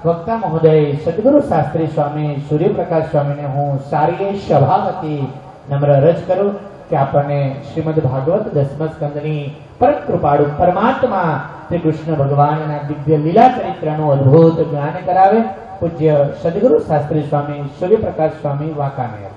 વક્તા મહોદય સદગુરુ શાસ્ત્રી સ્વામી સૂર્યપ્રકાશ સ્વામીને હું સારી સભાવતી નમ્ર અરજ કરું કે આપણને શ્રીમદ ભાગવત દસમા સ્કંદની પરમ કૃપાળુ પરમાત્મા શ્રી કૃષ્ણ ભગવાનના દિવ્ય લીલા ચરિત્રનું અદ્ભુત જ્ઞાન કરાવે. પૂજ્ય સદગુરુ શાસ્ત્રી સ્વામી સૂર્યપ્રકાશ સ્વામી વાંકાનેર.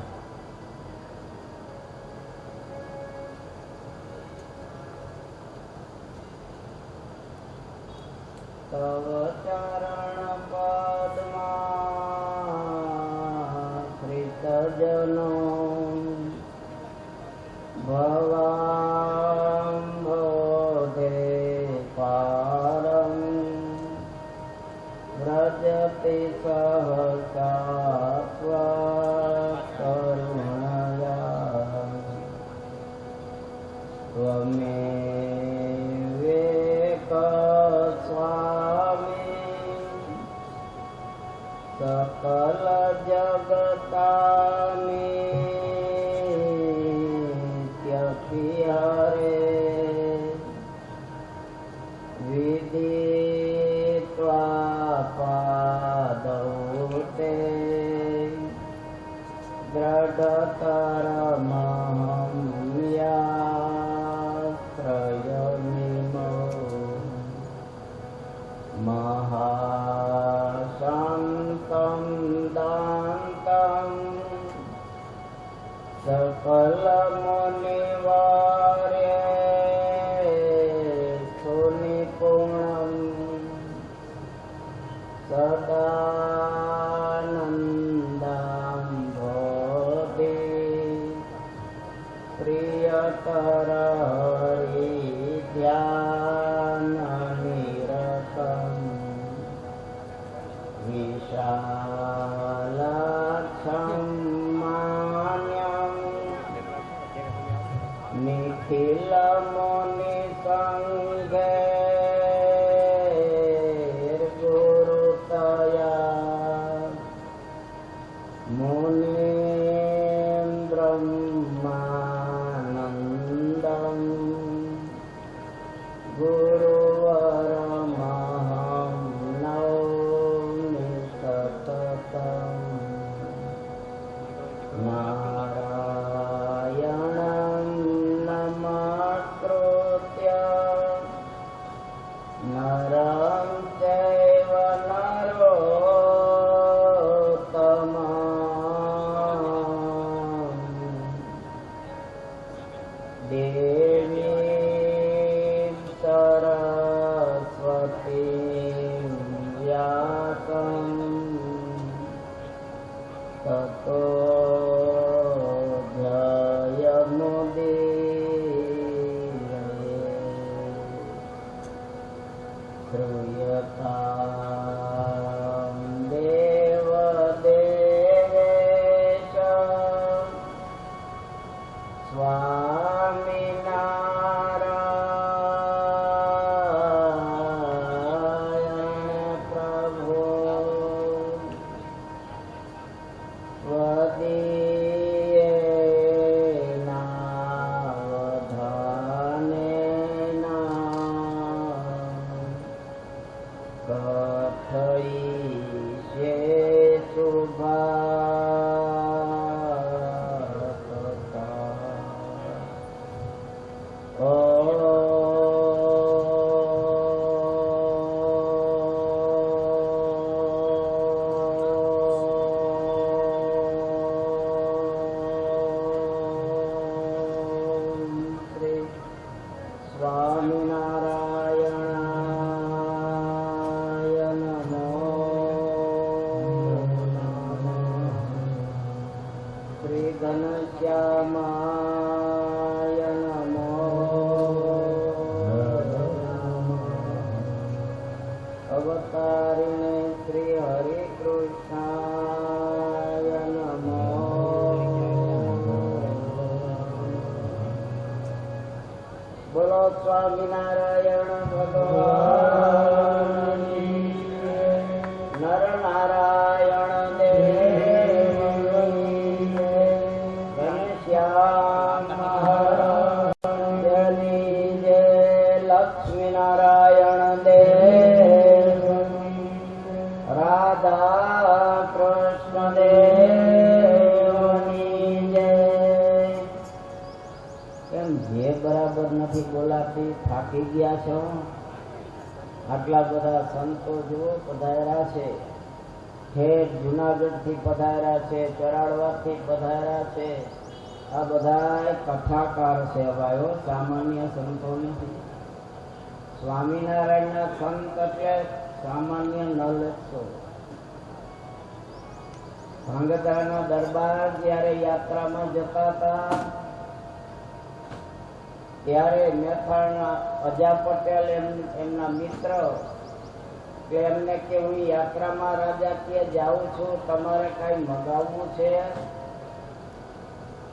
રાધા કૃષ્ણ દેવની જય. કેમ જે બરાબર નથી બોલાતી, થાકી ગયા છો? આટલા બધા સંતો જુઓ પધાર્યા છે, ઠેર જુનાગઢ થી પધાર્યા છે, ચરાડવા થી પધાર્યા છે. આ બધા કથાકાર છે ભાઈઓ, સામાન્ય સંતો નથી. સ્વામિનારાયણના સંત એટલે સામાન્ય ન લેશો. ભાંગધરાના દરબાર જ્યારે યાત્રામાં જતા હતા ત્યારે મેથાણના અજા પટેલ એમના મિત્ર કે એમને કે હું યાત્રામાં રાજાકીય જાઉં છું, તમારે કઈ મગાવવું છે?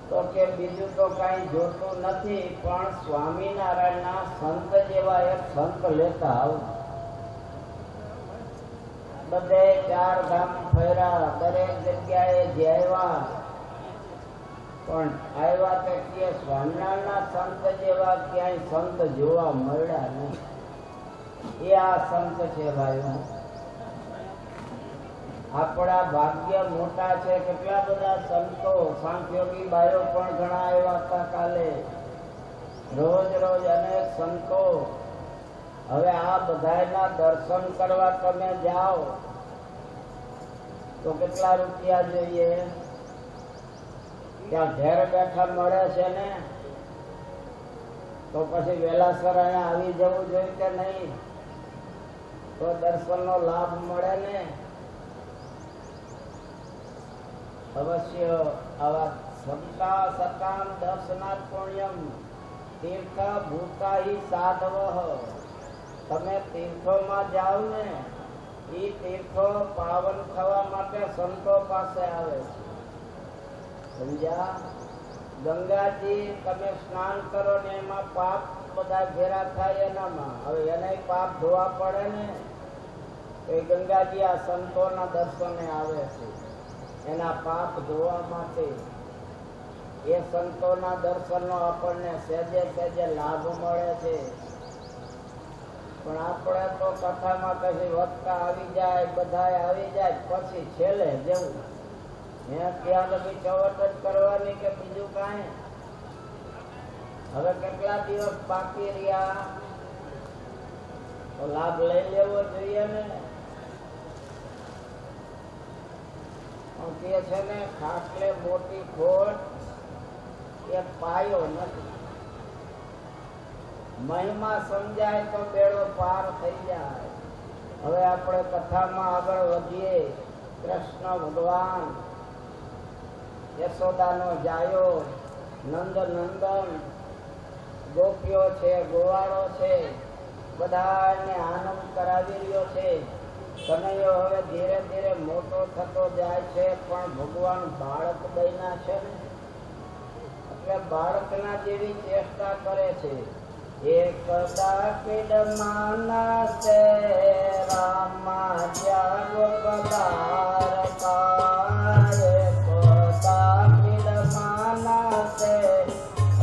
તો કે બીજું તો કઈ જોતું નથી, પણ સ્વામિનારાયણના સંત જેવા એક સંત લેતા આવું. બધે 4 ધામ ફર્યા, દરેક જગ્યાએ જ્યાં પણ આવ્યા તે કે સ્વામિનારાયણના સંત જેવા ક્યાંય સંત જોવા મળ્યા નહીં. એ આ સંત છે ભાઈઓ. આપણા ભાગ્ય મોટા છે. કેટલા બધા સંતો, સાંખ્યોગી બાયો પણ ઘણા આવ્યા હતા કાલે. રોજ રોજ અનેક સંતો. હવે આ બધાના દર્શન કરવા તમે જાઓ તો કેટલા રૂપિયા જોઈએ? ત્યાં ઘેર બેઠા મળે છે ને, તો પછી વેલાસર અહીંયા આવી જવું જોઈએ કે નહીં? તો દર્શનનો લાભ મળે ને. અવશ્ય આવા સત્તા સતામ દર્શનાથ પુણ્યમ તીર્થ ભૂતાહી સાધવ. તમે તીર્થોમાં જાઓ ને, એ તીર્થો પાવન થવા માટે સંતો પાસે આવે છે. સમજ્યા? ગંગાજી તમે સ્નાન કરો ને એમાં પાપ બધા ઘેરા થાય એનામાં. હવે એને પાપ ધોવા પડે ને, એ ગંગાજી આ સંતોના દર્શને આવે છે એના પાપ ધોવા માટે. એ સંતોના દર્શનનો આપણને સહેજે સહેજે લાભ મળે છે. પણ આપણે તો કથામાં કશી વક્તા આવી જાય, બધા આવી જાય, પછી છેલ્લે જવું. ત્યાં લગી ચવટ જ કરવાની કે બીજું કાંઈ. હવે કેટલા દિવસ બાકી રહ્યા, તો લાભ લઈ લેવો જોઈએ ને. કે છે ને, ખાટલે મોટી ખોટ એ પાયો નથી. મહિમા સમજાય તો બેડો પાર થઈ જાય. હવે આપણે કથામાં આગળ વધીએ. કૃષ્ણ ભગવાન યશોદાનો જાયો, નંદ નંદન, ગોપીઓ છે, ગોવાળો છે, બધાને આનંદ કરાવી રહ્યો છે. કનૈયો હવે ધીરે ધીરે મોટો થતો જાય છે, પણ ભગવાન બાળક બન્યા છે ને, એટલે બાળકના જેવી ચેષ્ટા કરે છે. એકદા પીડમાના છે રામા જાગ પધારતા. એકદા પીડમાના છે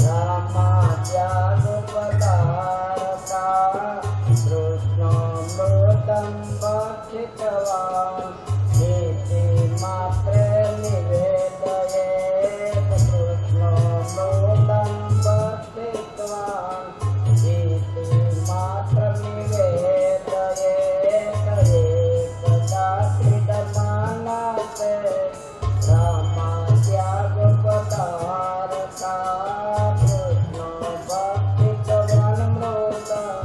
રામા જાગ પધારતા. કૃષ્ણ મૃતમ ભક્ષિતવાન નીતિ માત્ર નિવેદયે. કૃષ્ણ મૃતમ ભક્ષિતવાન નીતિ માત્ર નિવેદયે. કરે કદાચિદમાના તે રામા ત્યાગ પધારતા. કૃષ્ણ ભક્ષિતવાન મૃતમ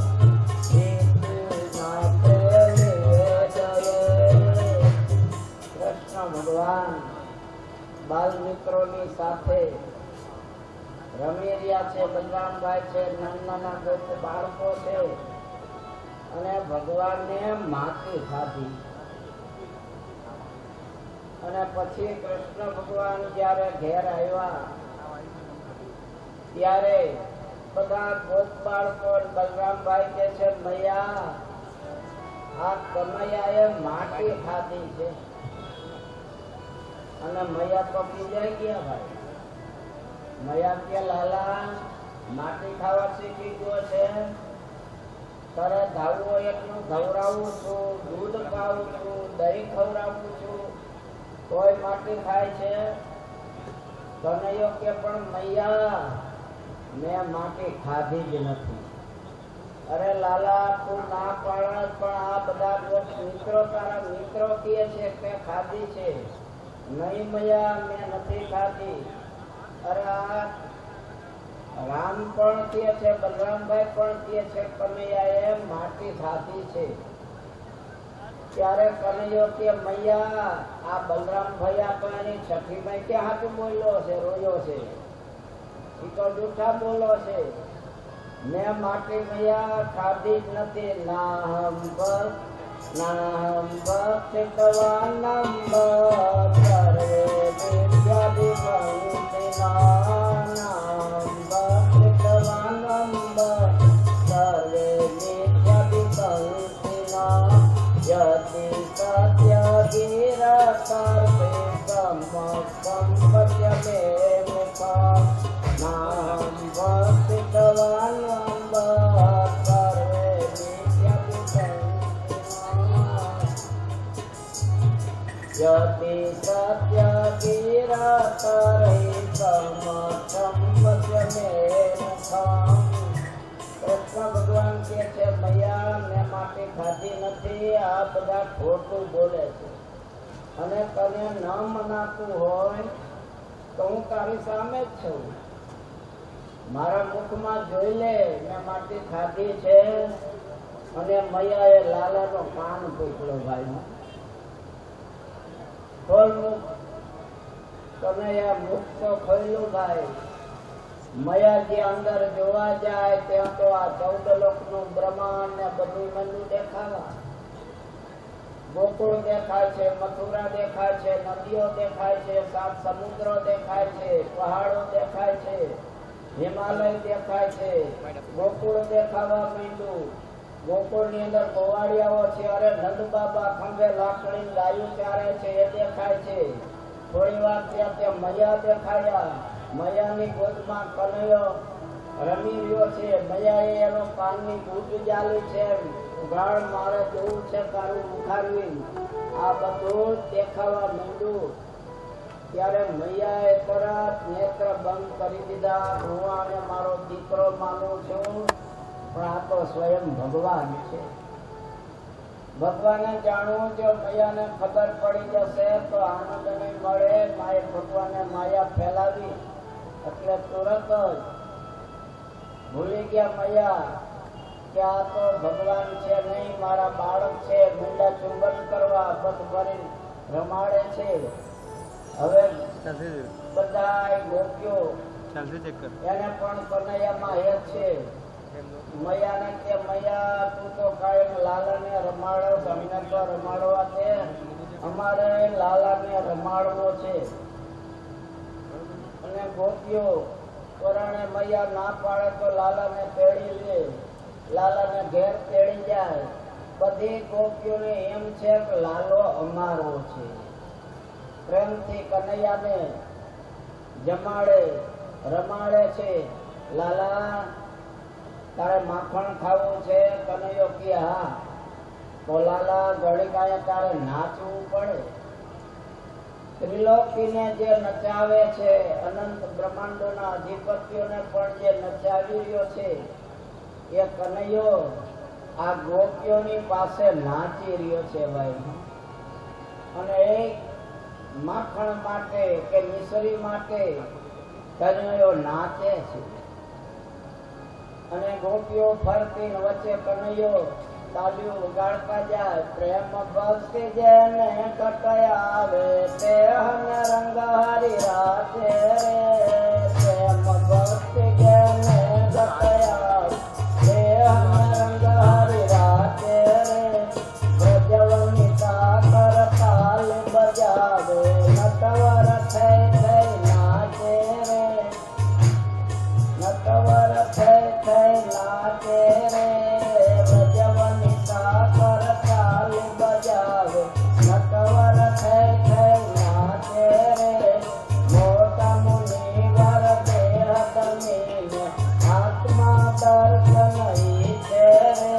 ભગવાન બાલ મિત્રોની સાથે રમી રહ્યા છે. બલરામભાઈ છે, નાના નાના બાળકો છે, અને ભગવાનને માટી ખાધી. અને પછી કૃષ્ણ ભગવાન જયારે ઘેર આવ્યા ત્યારે બધા ગોપ બાળકો બલરામભાઈ કે છે, મૈયા આ કનૈયાએ માટી ખાધી છે. અને મૈયા તો પીજાઈ ગયા ભાઈ. મૈયા કે લાલા માટી ખાવા શીખી ગયો છે. તારે ધાવવો એટલું ધવરાવું છું, દૂધ પાવું છું, દહીં ખવડાવું છું, કોઈ માટી ખાય છે? કનૈયો કે પણ મૈયા મેં માટી ખાધી જ નથી. અરે લાલા તું ના પાડે પણ આ બધા મિત્રો તારા મિત્રો કહે છે કે ખાધી છે. નહીં મૈયા મેં નથી ખાધી. અરે આ રામ પણ કહે છે, બલરામભાઈ પણ કહે છે કનૈયાએ માટી ખાધી છે. ત્યારે કનૈયો કે મૈયા આ બલરામ ભૈયા તો એની છઠ્ઠીમાં ક્યાં હાથું બોલ્યો છે, રોયો છે, એ તો જૂઠા બોલો છે. મેં માટી મૈયા ખાધી જ નથી. નાહમ ભક્તિવાનમ સર્વે વિદ્યા વિભૂતિના. નાહમ ભક્તિવાનમ સર્વે વિદ્યા વિભૂતિના. યતિ સત્ય ગિરા સર્વે સંપત્ય મે મુખા. નાહમ ભક્તિવાનમ સર્વે વિદ્યા વિભૂતિના. યતિ સત્ય ગિરા સર્વે સંપત્ય મે મુખા. કૃષ્ણ ભગવાન કે છે મૈયા મેં માટી ખાધી નથી. આ બધા ખોટું બોલે છે અને તને ન મનાતું હોય તો હું તારી સામે જ છું. મારા મુખમાં જોઈ લે મેં માટી ખાધી છે. અને મૈયાએ લાલાનો કાન પકડ્યો ભાઈ. ખોલ મુખ. કનૈયા મુખ તો ખોલ્યું ભાઈ. મયાજી અંદર જોવા જાય ત્યાં તો આ 14 લોકનું બ્રહ્માંડ ને બધું મંદુ દેખાવા. ગોકુળ દેખાય છે, મથુરા દેખાય છે, નદીઓ દેખાય છે, 7 સમુદ્રો દેખાય છે, પહાડો દેખાય છે, હિમાલય દેખાય છે. ગોકુળ દેખાવા માંડ્યું. ગોકુળ ની અંદર ગોવાળિયાઓ છે. અરે નંદ બાબા ખંભે લાકડી ગાયું ચારે છે એ દેખાય છે. થોડી વાર ત્યાં મૈયા દેખાયા. મૈયાની ગોદમાં કનૈયો રમી રહ્યો છે. મૈયાએ એનો કાનની બૂટ જાલી છે. ગાળ મારે જોવું છે તારું ઉખાડવી. આ બધું દેખાવા માંડ્યું. ત્યારે મૈયાએ તરત નેત્ર બંધ કરી દીધા. હું આને મારો દીકરો માનું છું પણ આ તો સ્વયં ભગવાન છે. ભગવાને જાણવું. જો મૈયાને ખબર પડી જશે તો આનંદ નહીં મળે. માએ ભગવાને માયા ફેલાવી એટલે તુરંત જ ભૂલી ગયા મૈયા કે આ તો ભગવાન છે નહીં, મારા બાળક છે. ગુંડા ચુંબન કરવા પગ ભરી રમાડે છે. હવે બધા ગોપીઓ એને પણ કનૈયામાં હેત છે. મૈયાને કે મૈયા તું તો કાયમ લાલાને રમાડો, અમને તો રમાડવા છે. અમારે લાલાને રમાડવો છે. અને ગોપીઓ પરાણે મૈયા ના પાડે તો લાલાને તેડી લે. લાલાને ઘેર તેડી જાય. બધી ગોપીઓને એમ છે કે લાલો અમારો છે. પ્રેમથી કનૈયાને જમાડે, રમાડે છે. લાલા તારે માખણ ખાવું છે? કનૈયો કે હા. તો લાલા ઘડી કાંઈ તારે નાચવું પડે. ત્રિલોકીને જે નચાવે છે, અનંત બ્રહ્માંડોના અધિપતિઓને પણ જે નચાવી રહ્યો છે એ કનૈયો આ ગોપીઓની પાસે નાચી રહ્યો છે ભાઈ. અને એક માખણ માટે કે મિસરી માટે કનૈયો નાચે છે. અને ગોપીઓ ફરતી વચ્ચે કનૈયો તાલીઓ વગાડતા જાય. પ્રેમ ભક્તિ જેને કટયાવે તે રંગ હરી રાતે રે. પ્રેમ ભક્તિ જેને કટયાવે તે રંગ હરી રાતે રે. પ્રજવનિતા કર તાલ બજાવે નટવર થઈ થઈ નાચે રે. નટવર થઈ થઈ નાચે રે. પ્રજવનિતા કર તાલ બજાવે નટવર થઈ થઈ નાચે રે. મોટા મુનિવર દેહ તમીને આત્મા દર્શન ઈ છે રે.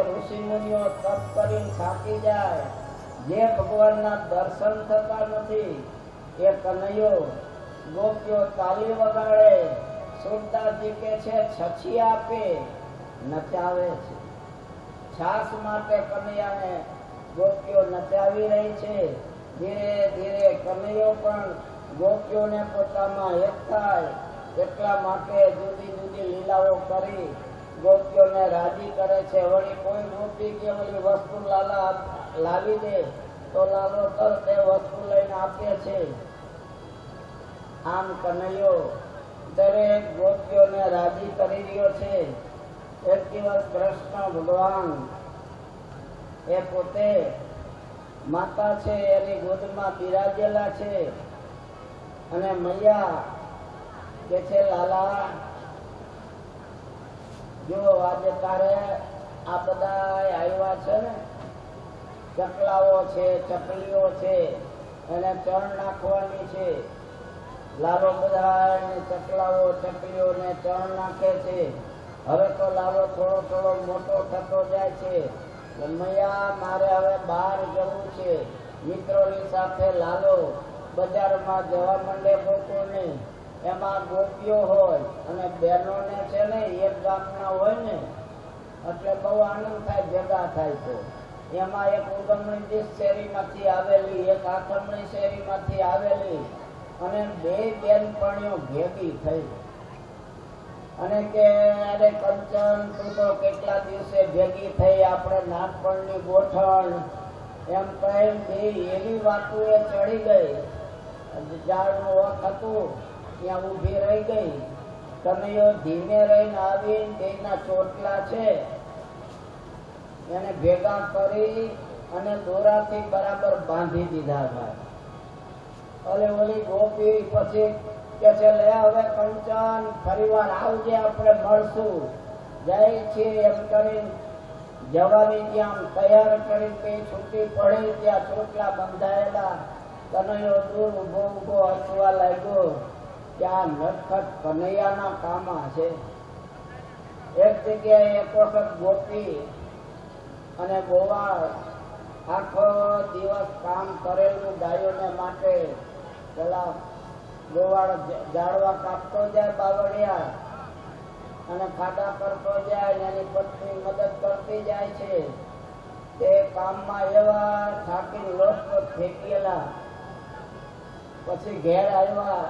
ઋષિ મુનિઓ તપ કરીને થાકી જાય, જે ભગવાનના દર્શન થતા નથી, એ કનૈયો ગોપીઓ તાલી વગાડે, સુરદાસજી કે છે છછી આપે, નચાવે છે. છાસ માટે કનૈયાને ગોપીઓ નચાવી રહી છે. ધીરે ધીરે કનૈયો પણ ગોપીઓને પોતામાં એક થાય એટલા માટે જુદી જુદી લીલાઓ કરી ગોપીઓને રાજી કરે છે. વળી કોઈ ગોપી કે ઓલી વસ્તુ લાલા લાવી દે તો લાલો તરત એ વસ્તુ લઈને આપે છે. આમ કનૈયો દરેક ગોપીઓને રાજી કરી રહ્યો છે. એક દિવસ કૃષ્ણ ભગવાન એ પોતે માતા છે એની ગોદમાં બિરાજેલા છે અને મૈયા કે છે લાલા જો આજે તારે આ બધા આવ્યા છે ને, ચકલાઓ છે, ચકલીઓ છે, એને ચણ નાખવાની છે. લાલો બધા ચકલાઓ ચકલીઓને ચણ નાખે છે. હવે તો લાલો થોડો થોડો મોટો થતો જાય છે. મૈયા મારે હવે બહાર જવું છે. મિત્રોની સાથે લાલો બજારમાં જવા માંડે ગોપીઓને. એમાં ગોપીઓ હોય અને બહેનોને છે ને એક ગામના હોય ને એટલે બહુ આનંદ થાય, ભેગા થાય. તો એમાં એક ઉગમણી શેરીમાંથી આવેલી, એક આથમણી શેરીમાંથી આવેલી અને બે બેનપણીઓ ભેગી થઈ અને કે અરે કંચન તું તો કેટલા દિવસે ભેગી થઈ, આપણે નાનપણની ગોઠણ એમ કહી બે એવી વાતો એ ચડી ગઈ. ઝાડનું વખ હતું ત્યાં ઊભી રહી ગઈ. કનૈયો ધીમે રહીને આવીને બેના ચોટલા છે એને ભેગા કરી અને દોરાથી બરાબર બાંધી દીધા. ભાઈ ઓલી ગોપી પછી કે છે લે હવે કંચન ફરીવાર આવજે, આપણે મળશું, જાય છે એમ કરી જવાની ત્યાં તૈયાર કરી તે છૂટી પડી. ત્યાં ચોટલા બંધાયેલા. કનૈયો દૂર ઉભો ઉભો હસવા લાગ્યો કે આ નટખટ કનૈયાના કામા છે. એક જગ્યાએ એક વખત ગોપી અને ગોવાળ આખો દિવસ કામ કરેલું ગાયોને માટે પેલા ગોવાળ ઝાડવા કાપતો જાય બાવળિયા અને ખાડા કરતો જાય ને એની પત્ની મદદ કરતી જાય છે. તે કામમાં એવા થાકીને લોટપોટ ફેંકેલા. પછી ઘેર આવ્યા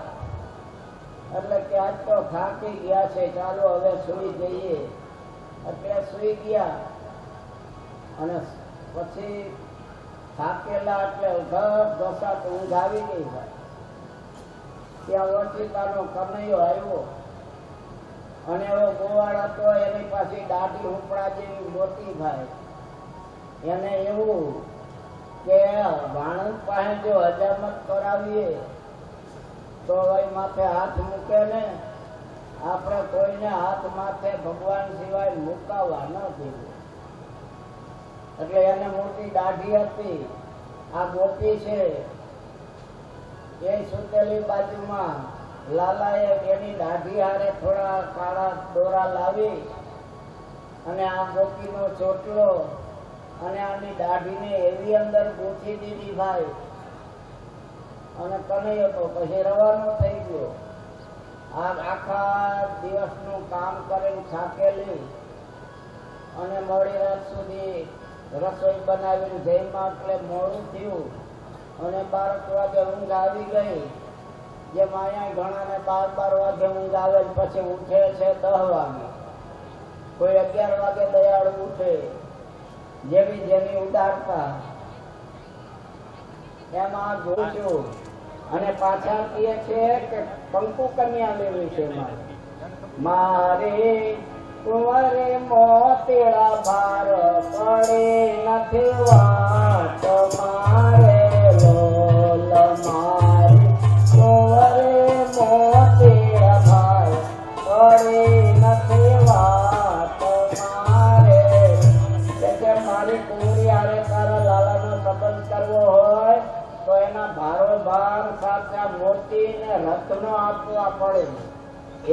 એટલે કે આજ તો થાકી ગયા છે, ચાલો હવે સુઈ જઈએ. એટલે સુઈ ગયા અને પછી થાકેલા એટલે ઘર દશા ઊંઘ આવી ગઈ. ત્યાં ઓચિતાનો કનૈયો આવ્યો અને એવો ગોવાળ હતો, એની પાછી દાઢી ઉપડા જેવી મોટી ભાઈ. એને એવું કે વાણંદ પાસે જો હજામત કરાવીએ તો માથે હાથ મૂકે ને, આપણે કોઈને હાથ માથે ભગવાન સિવાય મુકાવા ન દેવું. એટલે એને મોટી દાઢી હતી. આ ગોપી છે એ સુતેલી બાજુમાં લાલાએ એની દાઢી હારે થોડા કાળા દોરા લાવી અને આ ગોપીનો ચોટલો અને આની દાઢીને એવી અંદર ગૂંથી દીધી ભાઈ. અને કનૈયો તો પછી રવાનો થઈ ગયો. આ આખા દિવસનું કામ કરીને થાકેલી અને મોડી રાત સુધી રસોઈ બનાવીને જઈમાં એટલે મોડું થયું અને 12 વાગે ઊંઘ આવી ગઈ. જે અહીંયા ઘણાને 12 વાગે ઊંઘ આવે પછી ઉઠે છે 10 વાગે, કોઈ 11 વાગે દયાળુ ઉઠે. જેવી જેવી ઉદારતા એમાં જોશું. અને પાછા કહે છે કે કંકુ કન્યા લેવી છે મારે કુંવરે મોતીડા ભાર પડે નથી વાત મારે લોલ મારે કુંવરે મોતીડા ભાર પડે નથી વાત મારે. કે મારી કુંવરી આરે તારા લાલાનો સંબંધ કરવો હોય તો એના ભારો ભાર સાચા મોતી ને રત્નો આપવા પડે.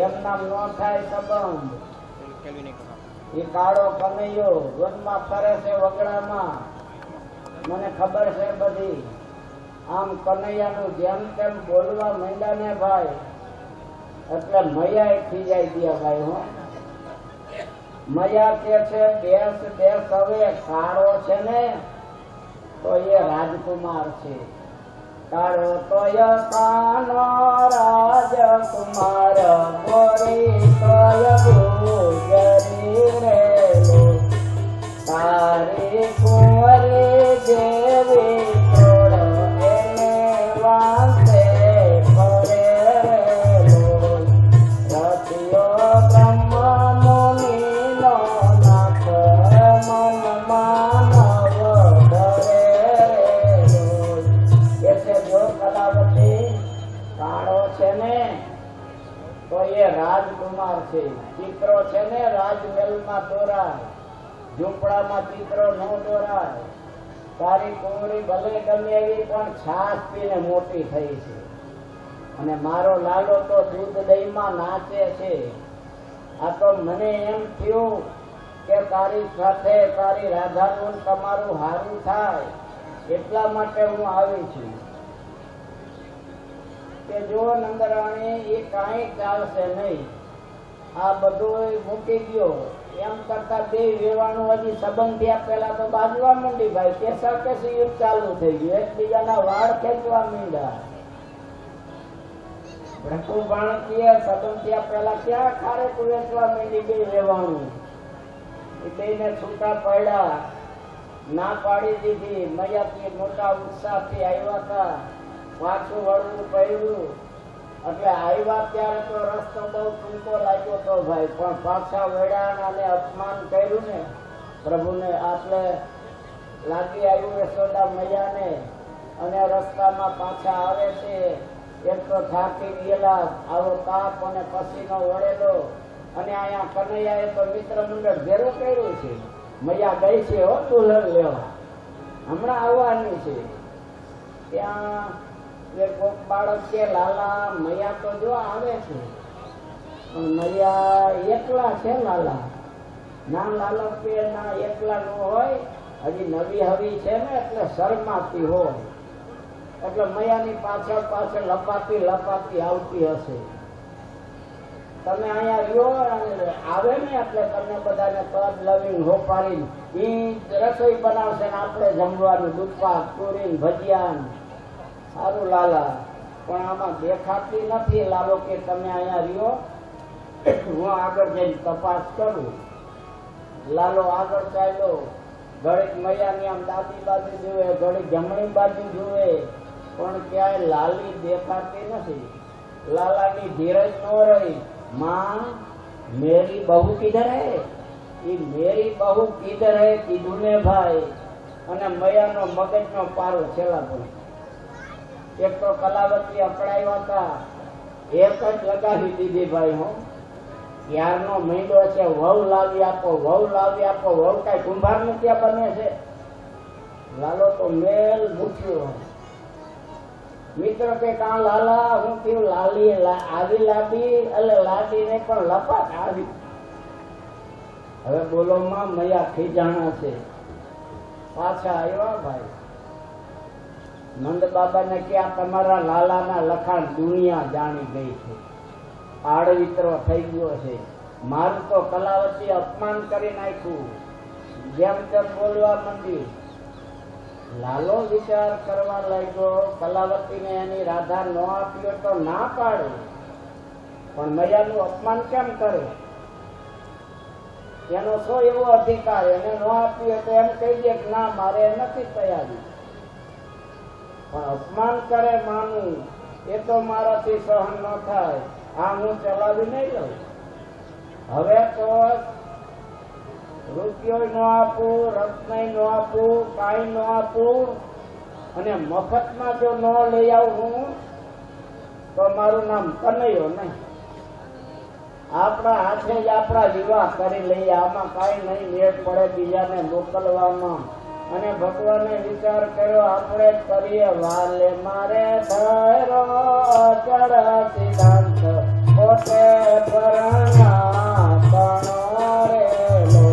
એમ નામ ન થાય સંબંધ. એ કાળો કનૈયો વનમાં ફરે છે વગડામાં, મને ખબર છે બધી. આમ કનૈયાનું જેમ તેમ બોલવા માંડ્યા ને ભાઈ, એટલે મૈયા ખીજાઈ ગયા ભાઈ. હું મૈયા કે છે બેસ બેસ, હવે કાળો છે ને તો એ રાજકુમાર છે. કાળો તોય કાનો રાજકુમાર, ગોરી તોય ગુજરી રે, તારી કુંવરી જેવી તોડ એને વાંસે ફરે રે. રતિયો બ્રહ્મ મુનિનો નાથ, મન માનવ ધરે રે. જો કલાવતી કાળો છે ને તો એ રાજકુમાર છે. ચિત્રો છે ને રાજમહેલમાં દોરાય, ઝૂંપડામાં ચિત્રો ન દોરાય. તારી કુંવરી ભલે ગમે એવી પણ છાશ પીને મોટી થઈ છે, અને મારો લાલો તો દૂધ દહીંમાં નાચે છે. આ તો મને એમ થયું કે તારી સાથે તારી રાધાનું તમારું હારું થાય, એટલા માટે હું આવી છું. કે જો નંદરાણી એ કાંઈ ચાલશે નહીં, આ બધું મૂકી ગયો. એમ કરતા બે વેવાણું હજી સંબંધ થયા પેલા તો બાજવા માંડી ભાઈ. કેસા કેસી યુદ્ધ ચાલુ થઈ ગયું, એકબીજાના વાળ ખેંચવા માંડ્યા. ભણકુ ભાણકીએ સંબંધ થયા પેલા ક્યાં ખારેક વેચવા માંડી બે વેવાણું. એ બેને છૂટા પડ્યા, ના પાડી દીધી. મૈયાથી મોટા ઉત્સાહથી આવ્યા હતા, પાછું વળવું પડ્યું. એટલે આવ્યા ત્યારે તો રસ્તો બહુ ટૂંકો લાગ્યો હતો ભાઈ, પણ પાછા વળ્યા અને અપમાન કર્યું ને પ્રભુને. એટલે લાગી આવ્યું યશોદા મૈયાને, અને રસ્તામાં પાછા આવે છે. એક તો થાકી ગયેલા, આવો તાપ અને પસીનો વળેલો. અને અહીંયા કનૈયાએ તો મિત્ર મંડળ ભેરું કર્યું છે. મૈયા ગઈ છે હો દુલ્હન લેવા, હમણાં આવવાની છે. ત્યાં કોક બાળક કે લાલા મૈયા તો જો આવે છે, પણ મૈયા એકલા છે લાલા. ના લાલા કે ના એકલા ન હોય, હજી નવી હવી છે ને એટલે શરમાતી હોય. એટલે મૈયાની પાછળ પાછળ લપાતી લપાતી આવતી હશે. તમે અહીંયા રહ્યો આવે ને એટલે તમને બધાને પદ લવીને હોપાડીને ઈ રસોઈ બનાવશે ને આપણે જમવાનું, દૂધપાક ચોરીને ભજીયા. સારું લાલા, પણ આમાં દેખાતી નથી. લાલો કે તમે અહીંયા રહ્યો, હું આગળ જઈને તપાસ કરું. લાલો આગળ ચાલ્યો. ઘડીક મૈયાની આમ ડાબી બાજુ જુએ, ઘડીક જમણી બાજુ જુએ, પણ ક્યાંય લાલી દેખાતી નથી. લાલાની ધીરજ ન રહી. माँ मेरी बहू किधर है? ये मेरी बहू किधर है कीधुं ने भाई. અને મયાનો મગજનો પારો છેલ્લા બોલ. એક તો કલાવતી અકળાવ્યા હતા, એક જ લગાવી દીધી ભાઈ. હું યારનો મહિનો છે, વહુ લાવી આપો, વહુ લાવી આપો. વહુ કઈ કુંભાર નું ત્યાં બને છે? લાલો તો મેલ મૂક્યો. મિત્ર કે કાં લાલા, હું થયું લાલી આવી લાડી, એટલે લાડી ને પણ લપાટ આવી. હવે બોલો માં મયા ખીજાણા છે. પાછા આવ્યા ભાઈ. નંદ બાબા ને ક્યાં તમારા લાલાના લખાણ દુનિયા જાણી ગઈ છે, આડવિત્રો થઈ ગયો છે. મારું તો કલાવતી અપમાન કરી નાખ્યું. જેમ તેમ બોલવા માંડી. લાલો વિચાર કરવા લાગ્યો, કલાવતીને એની રાધા ન આપ્યો તો ના પાડે, પણ મૈયાનું અપમાન કેમ કરે? એનો શું એવો અધિકાર? એને ન આપ્યો તો એમ કહી દે કે ના મારે નથી તૈયારી. પણ અપમાન કરે માનું, એ તો મારાથી સહન ન થાય. આ હું ચલાવી નહીં લઉં. હવે તો રૂપિયો ન આપું, રત્ન ન આપું, કાંઈ ન આપું, અને મફતમાં જો ન લઈ આવું તો મારું નામ કનૈયો નહીં. આપણા હાથે જ આપણા વિવાહ કરી લઈએ. આમાં કાંઈ નહીં મેળ પડે બીજાને મોકલવામાં. અને ભગવાને વિચાર કર્યો, આપણે કરીએ વાલે મારે ધરો ચડ સિદ્ધાંત પોતે પરણા તણો રે લો.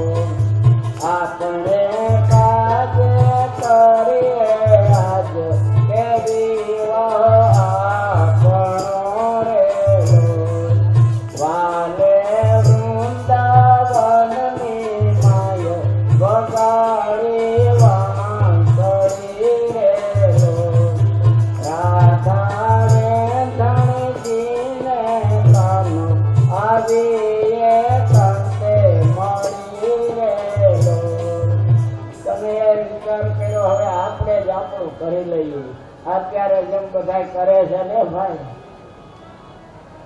વિચાર કર્યો હવે આપણે જ આપણું કરી લઈએ. અત્યારે જેમ બધા કરે છે ને ભાઈ,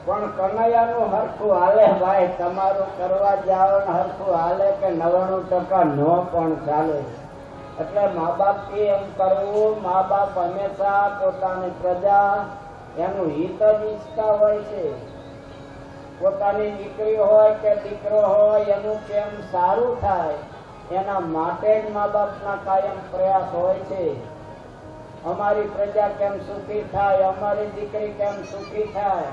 પણ કનૈયાનું હરખું હાલે ભાઈ. તમારું કરવા જાઓ ને હરખું હાલે કે 99% નો પણ ચાલે. એટલે મા બાપ થી એમ કરવું, મા બાપ હંમેશા પોતાની પ્રજા એનું હિત જ ઈચ્છતા હોય છે. પોતાની દીકરી હોય કે દીકરો હોય એનું કેમ સારું થાય એના માટે જ મા બાપના કાયમ પ્રયાસ હોય છે. અમારી પ્રજા કેમ સુખી થાય, અમારી દીકરી કેમ સુખી થાય.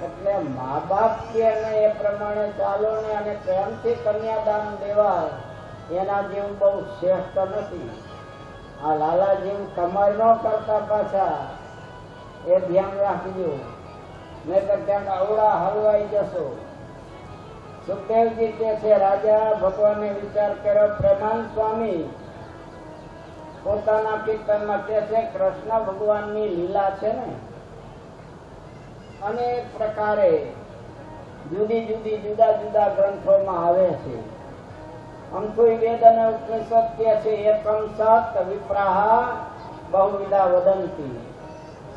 એટલે મા બાપ કે એ પ્રમાણે ચાલો ને અને પ્રેમથી કન્યાદાન દેવાય. એના જેવું બહુ શ્રેષ્ઠ નથી. આ લાલા જેવું કમાઈ ન કરતા પાછા, એ ધ્યાન રાખજો, નહીં તો ત્યાં અવળા હલવાઈ જશો. સુખદેવજી કે છે રાજા ભગવાને વિચાર કર્યો. પ્રેમાનંદ સ્વામી પોતાના કીર્તનમાં કે છે કૃષ્ણ ભગવાનની લીલા છે ને અનેક પ્રકારે જુદી જુદી જુદા જુદા ગ્રંથોમાં આવે છે. અંકુય વેદ અને ઉપનિષદ કે છે એકમ સત વિપ્રાહ બહુવિધા વદંતી.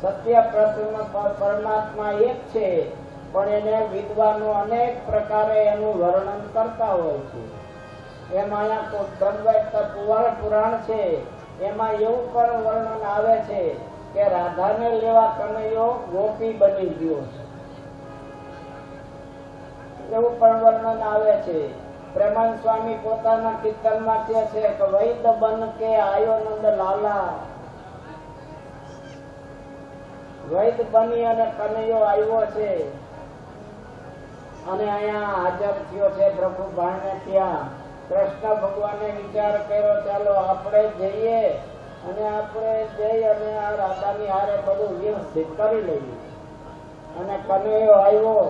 સત્ય પરમાત્મા એક છે, પણ એને વિદ્વાનો અનેક પ્રકારે એનું વર્ણન કરતા હોય છે. એમાં અહીંયા પુરાણ છે, એમાં એવું પણ વર્ણન આવે છે કે રાધાને લેવા કનૈયો ગોપી બની ગયો છે, એવું પણ વર્ણન આવે છે. પ્રેમાનંદ સ્વામી પોતાના કીર્તનમાં કહે છે કે વૈદ બન કે આયો નંદ લાલા. વૈદ બની અને કનૈયો આવ્યો છે અને અહીંયા હાજર થયો છે પ્રભુ ભાણને ત્યાં. કૃષ્ણ ભગવાને વિચાર કર્યો ચાલો આપણે જઈએ અને આપણે જઈ અને આ રાધાની હારે બધું વ્યવસ્થિત કરી લઈએ. અને કનૈયો આવ્યો,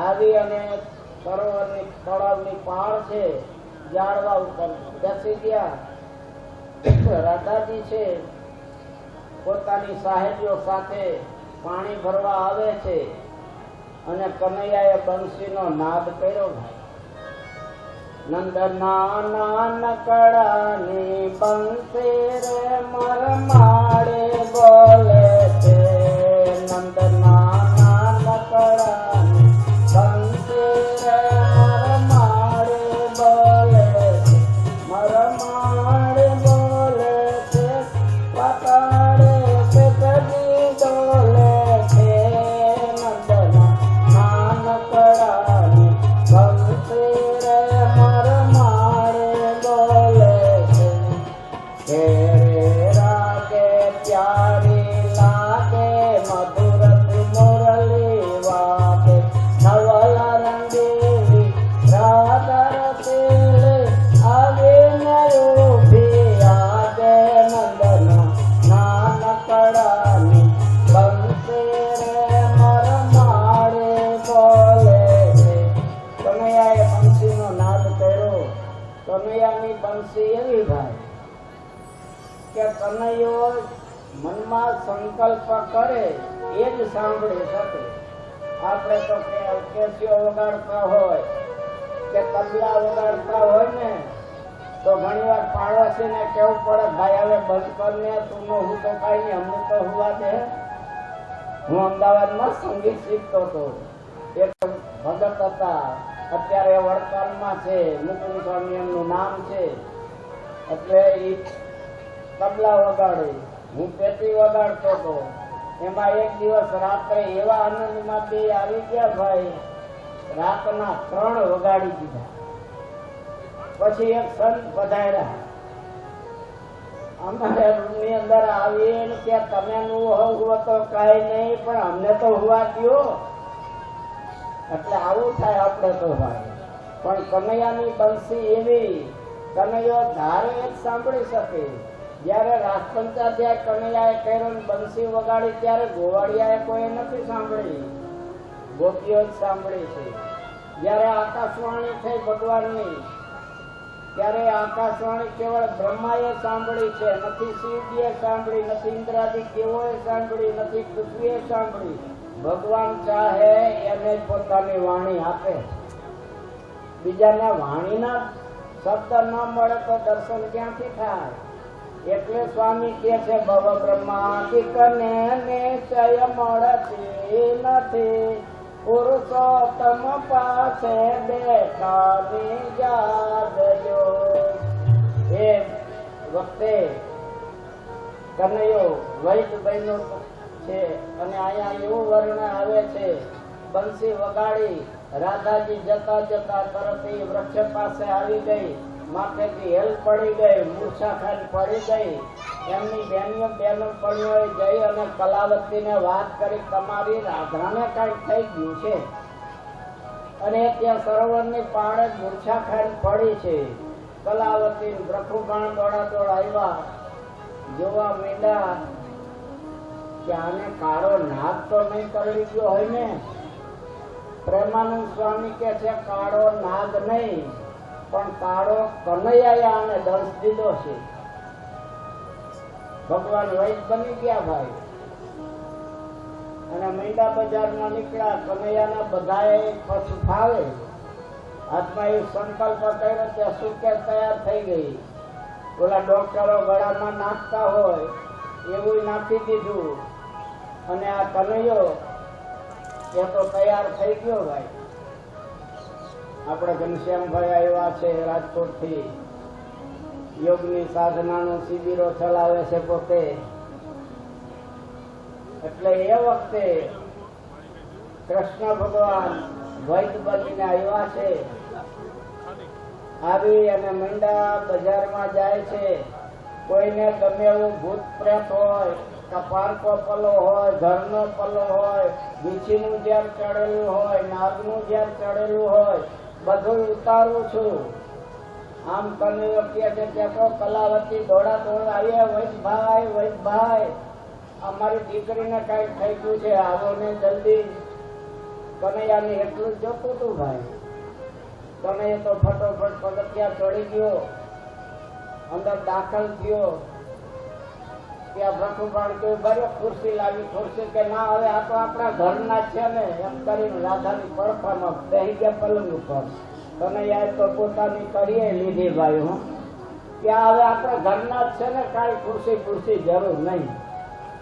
આવી અને સરોવરની તળાવની પાળ છે ઝાડવા ઉપર બેસી ગયા. રાધાજી છે પોતાની સહેલીઓ સાથે પાણી ભરવા આવે છે અને કનૈયાએ બંસીનો નાદ કર્યો. નંદના નાનકડાની બંસી રે મરમાડે બોલે છે. નંદના નાનકડાની બંસી રે મરમાડે બોલે છે. મરમાડે બોલે છે પતાડે પેટજી ડોલે છે. નંદના નાનકડાની બંસી રે મરમાડે બોલે છે. હે રાગે પ્યારી લાગે મધુરથી મુરલી વાગે. નવલા રંગેલી રાધા રસેલે આવે નયુભી આગે. નંદના નાનકડાની બંસી રે મરમાડે બોલે છે. કનૈયાએ બંસીનો નાદ કર્યો. કનૈયાની બંસી એવી ભાઈ કે કનૈયો મનમાં સંકલ્પ કરે એ જ સાંભળી શકે. આપણે તો કેસીઓ વગાડતા હોય કે તબલા વગાડતા હોય ને તો ઘણી વાર પાડોશીને કેવું પડે ભાઈ હવે બંધ કરને, તું હું તો કઈ નહીં, અમને તો હુવા દે. હું અમદાવાદમાં સંગીત શીખતો હતો. એક ભગત હતા, અત્યારે વડતાલમાં છે, મુકુંદ સ્વામી એમનું નામ છે. એટલે એ તબલા વગાડે, હું પેટી વગાડતો હતો. એમાં એક દિવસ રાત્રે એવા આનંદમાં બે આવી ગયા ભાઈ, રાતના 3 વગાડી દીધા. પછી એક સંત પધાર્યા, અમારે રૂમની અંદર આવીને કે તમે હુવો તો કઈ નહીં, પણ અમને તો હુવા દ્યો. એટલે આવું થાય આપણે તો ભાઈ. પણ કનૈયાની બંસી એવી, કનૈયો ધારે જ સાંભળી શકે. જયારે રાસપંચાધ્યાય કનૈયાએ કર્યો બંસી વગાડી ત્યારે ગોવાળિયાએ કોઈ નથી સાંભળી, ગોપીઓ જ સાંભળી છે. જયારે આકાશવાણી થઈ ભગવાનની ત્યારે આકાશવાણી કેવળ બ્રહ્માએ સાંભળી છે, નથી શિવજીએ સાંભળી, નથી ઇન્દ્રાદિ દેવોએ સાંભળી, નથી પૃથ્વીએ સાંભળી. ભગવાન ચાહે એને પોતાની વાણી આપે. બીજાના વાણીના શબ્દ ન મળે તો દર્શન ક્યાંથી થાય? એટલે સ્વામી કે છે ભવ બ્રહ્માદિકને નિશ્ચય મળતી નથી, પુરુષોત્તમ પાસે દેખાની જાદયો. એ વખતે કનૈયો વૈદ બન્યો છે અને અહીંયા એવું વર્ણન આવે છે, બંસી વગાડી રાધાજી જતા જતા તરત એ વૃક્ષ પાસે આવી ગઈ, માથેથી હેલ પડી ગઈ, મૂર્છા ખાઈને પડી ગઈ. એમની બેનો પડ્યો જઈ અને કલાવતીને વાત કરી, તમારી રાધાને કઈ થઈ ગયું છે. અને ત્યાં સરોવરની પાળે મૂર્છા ખાઈને પડી છે. કલાવતી બ્રહ્મબાણ દોડા દોડ આવ્યા, જોવા માંડ્યા કે આને કાળો નાગ તો નહીં કરી ગયો હોય ને. પ્રેમાનંદ સ્વામી કે છે કાળો નાગ નહીં, પણ કાળો કનૈયાએ આને દંશ દીધો છે. ભગવાન વૈદ બની ગયા ભાઈ. અને મીંડા બજારમાં નીકળ્યા, કનૈયાના બધાએ પછી ફાવે હાથમાં એ સંકલ્પ કર્યો ત્યાં સુકેસ તૈયાર થઈ ગઈ. ઓલા ડોક્ટરો ગળામાં નાખતા હોય એવું નાખી દીધું અને આ કનૈયો એ તો તૈયાર થઈ ગયો ભાઈ. આપણે ઘનશ્યામભાઈ આવ્યા છે રાજકોટ થી, યોગની સાધનાનો શિબિરો ચલાવે છે પોતે. એટલે એ વખતે કૃષ્ણ ભગવાન વૈદ બનીને આવ્યા છે. આવી અને મીંડા બજારમાં જાય છે. કોઈને ગમે એવું ભૂત પ્રેત હોય, કપાળકો પલ્લો હોય, ઘરનો પલ્લો હોય, વીછીનું ઝેર ચડેલું હોય, નાગનું ઝેર ચડેલું હોય, બધું ઉતારું છું. આમ કનૈયો કહે છે ત્યાં તો કલાવતી દોડા દોડ આવ્યા, વૈદભાઈ વૈદભાઈ અમારી દીકરીને કઈ થઈ ગયું છે, આવો ને જલ્દી. કનૈયાને એટલું જ જોતું હતું ભાઈ. કનૈયો તો ફટોફટ પગથિયા ચડી ગયો, અંદર દાખલ થયો. ત્યાં બ્રહ્મબાણ કેવું ભર્યો, ખુરશી લાવી. ખુરશી કે ના, હવે આ તો આપણા ઘરના છે ને, એમ કરીને રાધાની પડખામાં બેસી ગયા પલંગ ઉપર. કનૈયાએ તો પોતાની કરીએ લીધી ભાઈ. હું ત્યાં હવે આપણા ઘરના જ છે ને, કાંઈ ખુરશી જરૂર નહીં.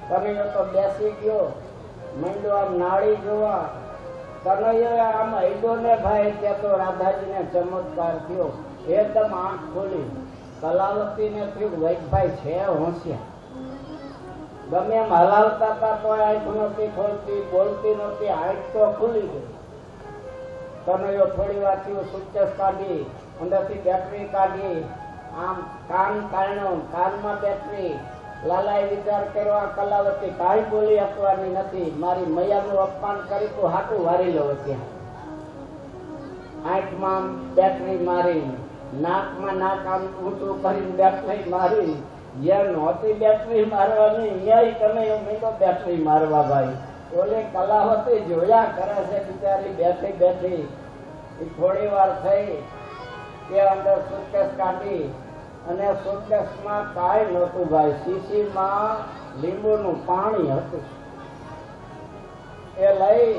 કનૈયો તો બેસી ગયો, માંડ્યો આમ નાળી જોવા. કનૈયો આમ હેડો ને ભાઈ, ત્યાં તો રાધાજીને ચમત્કાર થયો. એકદમ આંખ ખોલી. કલાવતીને થયું વૈદભાઈ છે હોશિયાર, ગમે એમ હલાવતા હતા તો આંખ નહોતી ખોલતી, બોલતી નહોતી, આંખ તો ખુલી ગઈ. કનૈયો થોડી વાર થયું, સુટકેસ કાઢી, અંદરથી બેટરી કાઢી, આમ કાન કાઢ્યો, કાનમાં બેટરી. લાલાએ વિચાર કર્યો આ કલાવતી કાંઈ બોલી આપવાની નથી, મારી મૈયાનું અપમાન કરી તું હાટું વારી લો. ત્યાં આંખમાં બેટરી મારી, નાકમાં નાક આમ ઊંચું કરીને બેટરી મારી. જ્યાં નહોતી બેટરી મારવાની અહીંયા કનૈયો મીંડો બેટરી મારવા ભાઈ. ઓલે કલાવતી જોયા કરે છે બિચારી બેઠી બેઠી. થોડી વાર થઈ તે અંદર સુટકેસ કાઢી અને સુટકેસમાં કાંઈ નહોતું ભાઈ, શીશીમાં લીંબુનું પાણી હતું. એ લઈ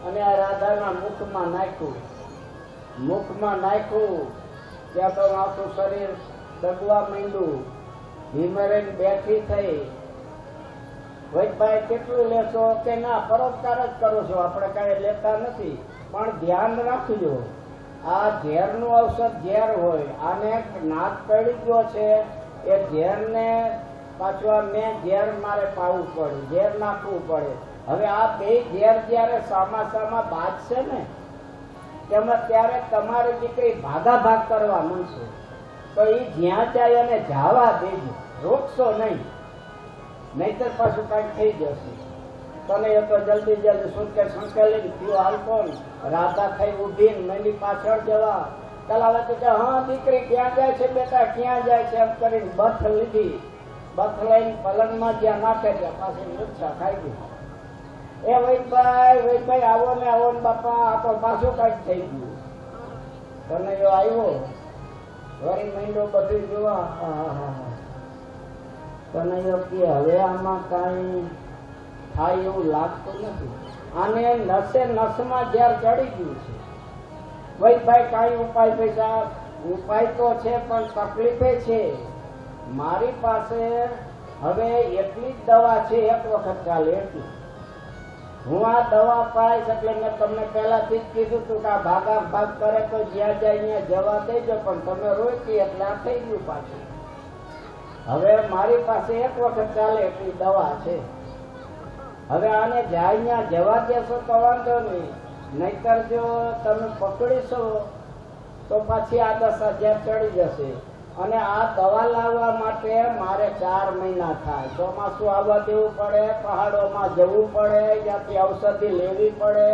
અને આ રાધાના મુખમાં નાખ્યું. ત્યાં તો આખું શરીર દગવા માંડ્યું. હિમરેન બેઠી થઈ. વૈદભાઈ કેટલું લેશો કે ના, પરોપકાર જ કરો છો, આપણે કાંઈ લેતા નથી, પણ ધ્યાન રાખજો આ ઝેરનું ઔષધ ઝેર હોય, આને નાક પડી ગયો છે, એ ઝેરને પાછું મેં ઝેર મારે પાવું પડે, ઝેર નાખવું પડે. હવે આ બે ઝેર જયારે સામા બાજશે ને તેમાં ત્યારે તમારી દીકરી ભાગાભાગ કરવા માંડશે. તો એ જ્યાં જાય અને જવા દેજો, રોકશો નહીં, નહીતર પાછું કાંઈક થઈ જશે. તને એ તો જલ્દી સુટકેસ સંકેલી થયો હાલતો. રાધા થઈ ઉભી મંડી પાછળ જવા. કલાવતી કે હા દીકરી ક્યાં જાય છે બેટા, ક્યાં જાય છે એમ કરીને બથ લીધી. બથ લઈને પલંગમાં જ્યાં નાખે ત્યાં પાછી મૂર્છા ખાઈ ગઈ. એ વૈદભાઈ આવો ને બાપા, આ તો પાછું કાંઈક થઈ ગયું. તને જો આવ્યો વળી મહિનો બધું જોવા. તને કે હવે આમાં કાંઈ થાય એવું લાગતું નથી. આને નસે નસમાં ઝેર ચડી ગયું છે. વૈદભાઈ કાંઈ ઉપાય પૈસા ઉપાય તો છે પણ તકલીફે છે. મારી પાસે હવે એટલી જ દવા છે, એક વખત ચાલે એટલી. હું આ દવા પાઈશ એટલે મેં તમને પહેલાથી જ કીધું હતું કે આ ભાગા ભાગ કરે તો જ્યાં જાય ત્યાં જવા દેજો, પણ તમે રોકી એટલે આ થઈ ગયું પાછું. હવે મારી પાસે એક વખત ચાલે એટલી દવા છે. હવે આને જાય ત્યાં જવા દેશો તો વાંધો નહીં, નહીતર જો તમે પકડીશો તો પછી આ 10,000 ચડી જશે. અને આ દવા લાવવા માટે મારે 4 મહિના થાય. ચોમાસું આવવા દેવું પડે, પહાડોમાં જવું પડે, ત્યાંથી ઔષધિ લેવી પડે,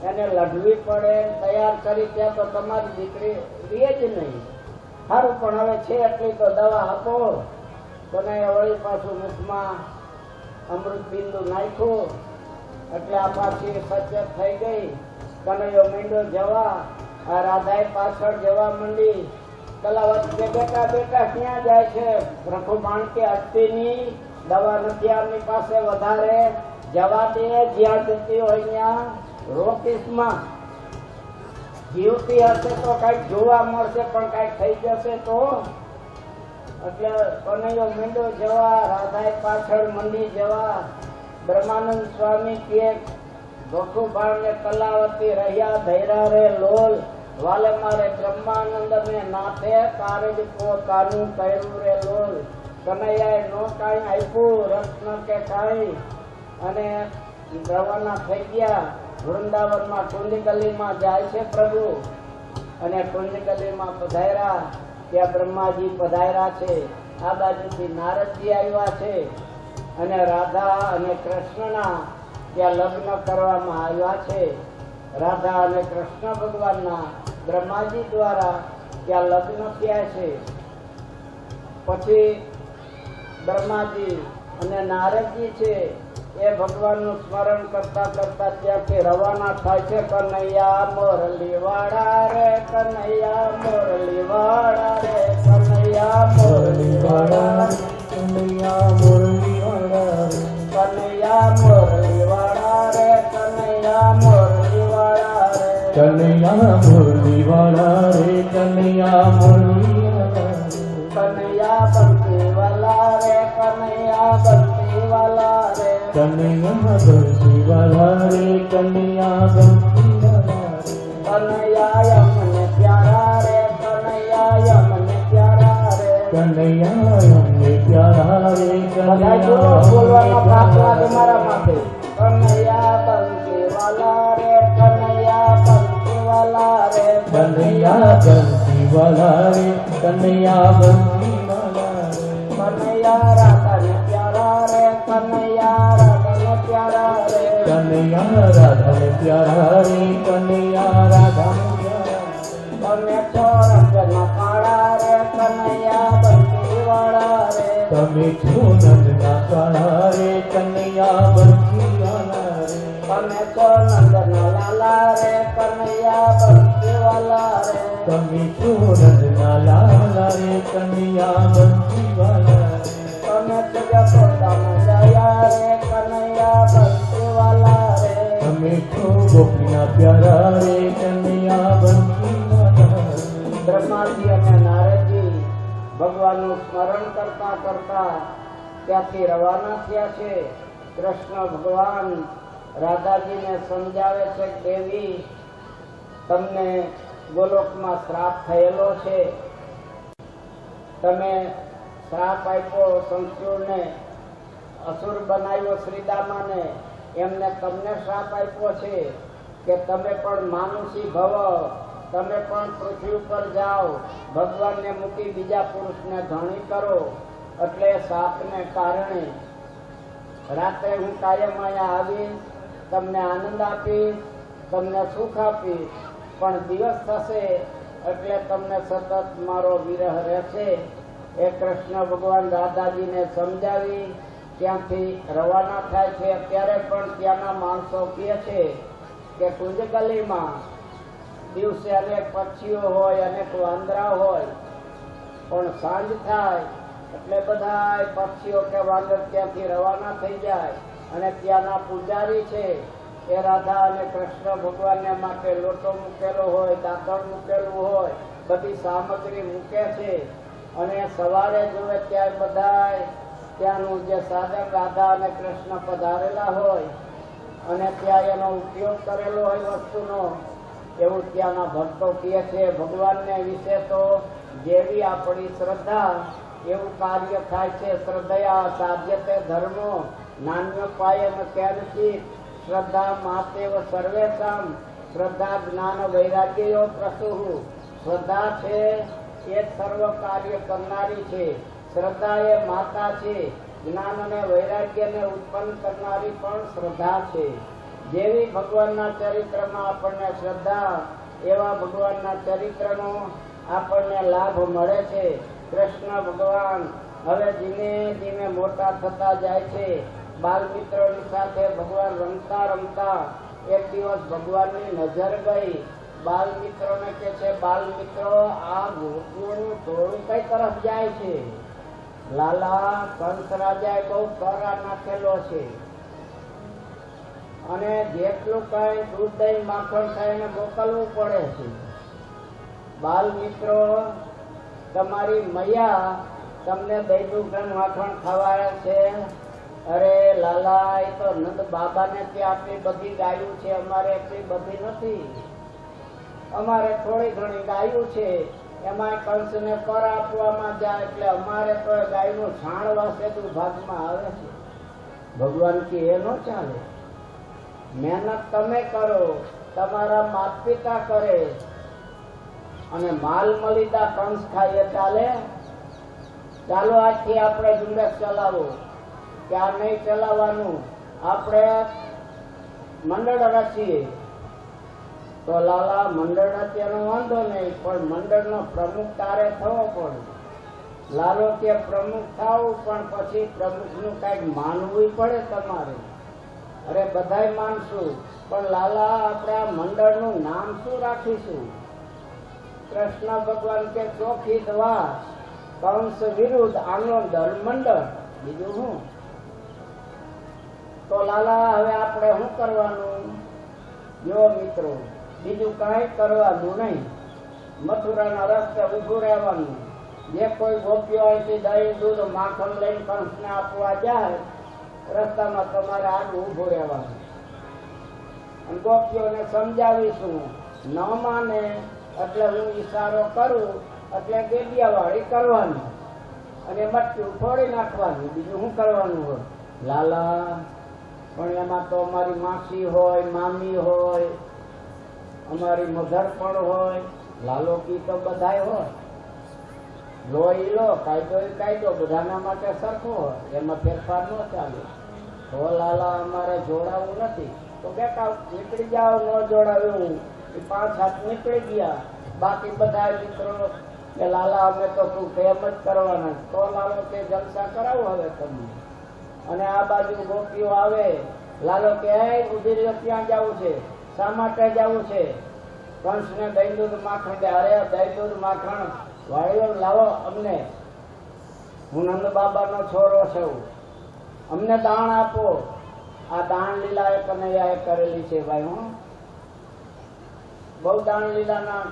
એને લઢવી પડે, તૈયાર કરી ત્યાં તો તમારી દીકરી રહે જ નહીં. સારું, પણ હવે છે એટલી તો દવા આપો. તને વળી પાછું મુખમાં અમૃત બિંદુ નાખ્યું એટલે આ પાછી સચેત થઈ ગઈ. કનૈયો મીંડો જવા, આ રાધાએ પાછળ જવા માંડી. કલાવત કે બેટા બેટા ક્યાં જાય છે? રઘુ માણકી અટતીની દવા નથી આમની પાસે, વધારે જવા દે, જ્યાં જતી હોય ત્યાં રોકીશમાં. જીવતી હશે તો કઈક જોવા મળશે, પણ કઈક થઈ જશે તો. એટલે કનૈયો મીંડો જવા, રાધાએ પાછળ મંડી જવા. બ્રહ્માનંદ સ્વામી કે ગોખુબાણ ને કલાવતી રહ્યા ધૈરા રે લોલ, વાલે મારે બ્રહ્માનંદ ને નાથે કારજ પોતાનું કર્યું રે લોલ. કનૈયાએ નો કાંઈ આપ્યું, રત્ન કે કાંઈ, અને રવાના થઈ ગયા. વૃંદાવનમાં ટુંડી ગલીમાં જાય છે પ્રભુ, અને ટુંડી ગલીમાં પધાર્યા. ત્યાં બ્રહ્માજી પધાર્યા છે, આ બાજુથી નારદજી આવ્યા છે, અને રાધા અને કૃષ્ણના ત્યાં લગ્ન કરવામાં આવ્યા છે. રાધા અને કૃષ્ણ ભગવાનના બ્રહ્માજી દ્વારા ત્યાં લગ્ન થયા છે. પછી બ્રહ્માજી અને નારદજી છે એ ભગવાનનું સ્મરણ કરતા કરતા ત્યાંથી રવાના થાય છે. કનૈયા મોરલી વાળા રે, કનૈયા મોરલી વાળા રે, કનૈયા મોરલી વાળા, કનૈયા મુરલી વાળા, કનૈયા મોરલી વાળા રે, કનૈયા મોરલી વાળા રે, કનૈયા મુરલી વાળા રે, કનૈયા મુરલી વાળા, કનૈયા બંસી વાલા રે, કનૈયા બંસી વાલા રે, કનૈયા બંસી વાળા રે, કનૈયા બંસી વાળા રે, કનૈયા યમને પ્યારા રે, કનૈયા યમને પ્યારા રે. કનૈયા અમને પ્યારા રે, બધા જો બોલવાનો પાપ લાગે મારા માટે. કનૈયા બંસી વાલા રે, કનૈયા બંસી વાલા રે, કનૈયા બંસી વાળા રે, કનૈયા બંસી વાળા રે, કનૈયા રાધાને પ્યારા રે, કનૈયા રાધાને પ્યારા રે, કનૈયા રાધાને પ્યારા રે, કનૈયા રાધાને પ્યારા રે. તમે છો રંગના કાળા રે, કનૈયા બંસી વાળા રે, તમે છો નંદના કાળા રે, કનૈયા બંસી વાળા રે, તમે છો નંદના લાલા રે, કનૈયા બંસી વાલા રે, તમે છો નંદના લાલા રે, કનૈયા બંસી વાળા રે, તમે છો યશોદાના દયા રે, કનૈયા બંસી વાલા રે. તમે છો ગોપીના પ્યારા રે, કનૈયા બંસી વાળા રે. બ્રહ્માજી અને નારદજી ભગવાનનું સ્મરણ કરતા કરતા ત્યાંથી રવાના થયા છે. કૃષ્ણ ભગવાન રાધાજીને સમજાવે છે કે દેવી, તમને ગોલોકમાં શ્રાપ થયેલો છે. તમે શ્રાપ આપ્યો શંકુને, અસુર બનાવ્યો શ્રીદામાને, એમને તમને શ્રાપ આપ્યો છે કે તમે પણ માનુષી ભવ, તમે પણ પૃથ્વી ઉપર જાઓ, ભગવાનને મૂકી બીજા પુરુષને ધણી કરો. એટલે શ્રાપને કારણે રાત્રે હું કાયમ અહીંયા આવીશ, તમને આનંદ આપીશ, તમને સુખ આપીશ, પણ દિવસ થશે એટલે તમને સતત મારો વિરહ રહેશે. એ કૃષ્ણ ભગવાન રાધાજીને સમજાવી ત્યાંથી રવાના થાય છે. અત્યારે પણ ત્યાંના માણસો કહે છે કે કુંજગલીમાં દિવસે અનેક પક્ષીઓ હોય, અનેક વાંદરા હોય, પણ સાંજ થાય એટલે બધા પક્ષીઓ કે વાંદર ત્યાંથી રવાના થઈ જાય. અને ત્યાંના પૂજારી છે એ રાધા અને કૃષ્ણ ભગવાનને માટે લોટો મૂકેલો હોય, દાંતણ મૂકેલું હોય, બધી સામગ્રી મૂકે છે અને સવારે જોવે ત્યારે બધાય ત્યાંનું જે સાધન રાધા અને કૃષ્ણ પધારેલા હોય અને ત્યાં એનો ઉપયોગ કરેલો હોય વસ્તુનો, એવું ત્યાંના ભક્તો કહે છે. ભગવાનને વિશે તો જેવી આપણી શ્રદ્ધા એવું કાર્ય થાય છે. શ્રદ્ધયા સાધ્યતે ધર્મો નાન્યોપાયન કેનચિત શ્રદ્ધા માતેવ સર્વેષામ શ્રદ્ધા જ્ઞાન વૈરાગ્યો પ્રસુઃ. શ્રદ્ધા છે એ સર્વ કાર્ય કરનારી છે. શ્રદ્ધા એ માતા છે. જ્ઞાન અને વૈરાગ્યને ઉત્પન્ન કરનારી પણ શ્રદ્ધા છે. જેવી ભગવાનના ચરિત્રમાં આપણને શ્રદ્ધા, એવા ભગવાનના ચરિત્રનો આપણને લાભ મળે છે. કૃષ્ણ ભગવાન હવે ધીમે ધીમે મોટા થતા જાય છે. બાલ મિત્રોની સાથે ભગવાન રમતા રમતા એક દિવસ ભગવાનની નજર ગઈ. બાલ મિત્રોને કે છે, બાલ મિત્રો, આ ગોપીઓનું ટોળું કઈ તરફ જાય છે? લાલા, કંસ રાજાએ બહુ કરા નાખેલો છે અને જેટલું કઈ દૂધ દહીં માખણ થાય એને મોકલવું પડે છે. બાલ મિત્રો, તમારી મૈયા તમને દહીં માખણ ખવાય છે. અરે લાલા, એ તો નંદ બાબાને ત્યાં આટલી બધી ગાયું છે, અમારે એટલી બધી નથી. અમારે થોડી ઘણી ગાયું છે, એમાં કંસને કર આપવામાં જાય એટલે અમારે તો ગાયનું છાણ વાસેતું ભાગમાં આવે છે. ભગવાન કે એ ન ચાલે. મહેનત તમે કરો, તમારા માતા પિતા કરે અને માલ મલિદા કંસ ખાઈએ ચાલે? ચાલો આજથી આપણે ઝુંબેશ ચલાવો કે આ નહીં ચલાવવાનું, આપણે મંડળ રચીએ. તો લાલા, મંડળ રચ્યાનો વાંધો નહીં, પણ મંડળનો પ્રમુખ તારે થવો પડે. લાલો કે પ્રમુખ થાવું, પણ પછી પ્રમુખનું કઈક માનવું પડે તમારે. અરે બધાય માનશું, પણ લાલા આપણે આ મંડળનું નામ શું રાખીશું? કૃષ્ણ ભગવાન કે ચોખી દવા, કંસ વિરુદ્ધ આનો દળ મંડળ, બીજું શું? તો લાલા હવે આપણે શું કરવાનું? જો મિત્રો, બીજું કઈ કરવાનું નહીં. મથુરાના રસ્તે ઉભું રહેવાનું. જે કોઈ ગોપીઓ અહીંથી દહીં દૂધ માખણ લઈને કંસને આપવા જાય, રસ્તામાં તમારે આગળ ઉભું રહેવાનું. અને ગોપીઓને સમજાવીશું. ન માને એટલે હું ઈશારો કરું એટલે ગેડિયાવાળી કરવાની અને મટકું ફોડી નાખવાનું. બીજું શું કરવાનું હોય? લાલા, પણ એમાં તો અમારી માસી હોય, મામી હોય, અમારી મધર પણ હોય. લાલો કી તો બધાય હોય. લો ઈ લો, કાયદો એ કાયદો, બધાના માટે સરખો હોય, એમાં ફેરફાર ન ચાલે. તો લાલા, અમારે જોડાવું નથી. તો બેટા નીકળી જાઓ. ન જોડાવ્યું એ 5 હાથ નીકળી ગયા. બાકી બધા મિત્રો કે લાલા અમે તો એમ જ કરવાના. તો લાલો કે જલસા કરાવો હવે તમને. અને આ બાજુ ગોપીઓ આવે. લાલો કે ઉભી રહ્યો, ત્યાં જવું છે. શા માટે જવું છે? કંસને દહીં દૂધ માખણ દે. અરે દહીં દૂધ માખણ વાળીઓ લાવો અમને. હું નંદ બાબાનો છોરો છું, અમને દાન આપો. આ દાન લીલા એ કનૈયાએ કરેલી છે ભાઈ. હું બહુ દાન લીલાના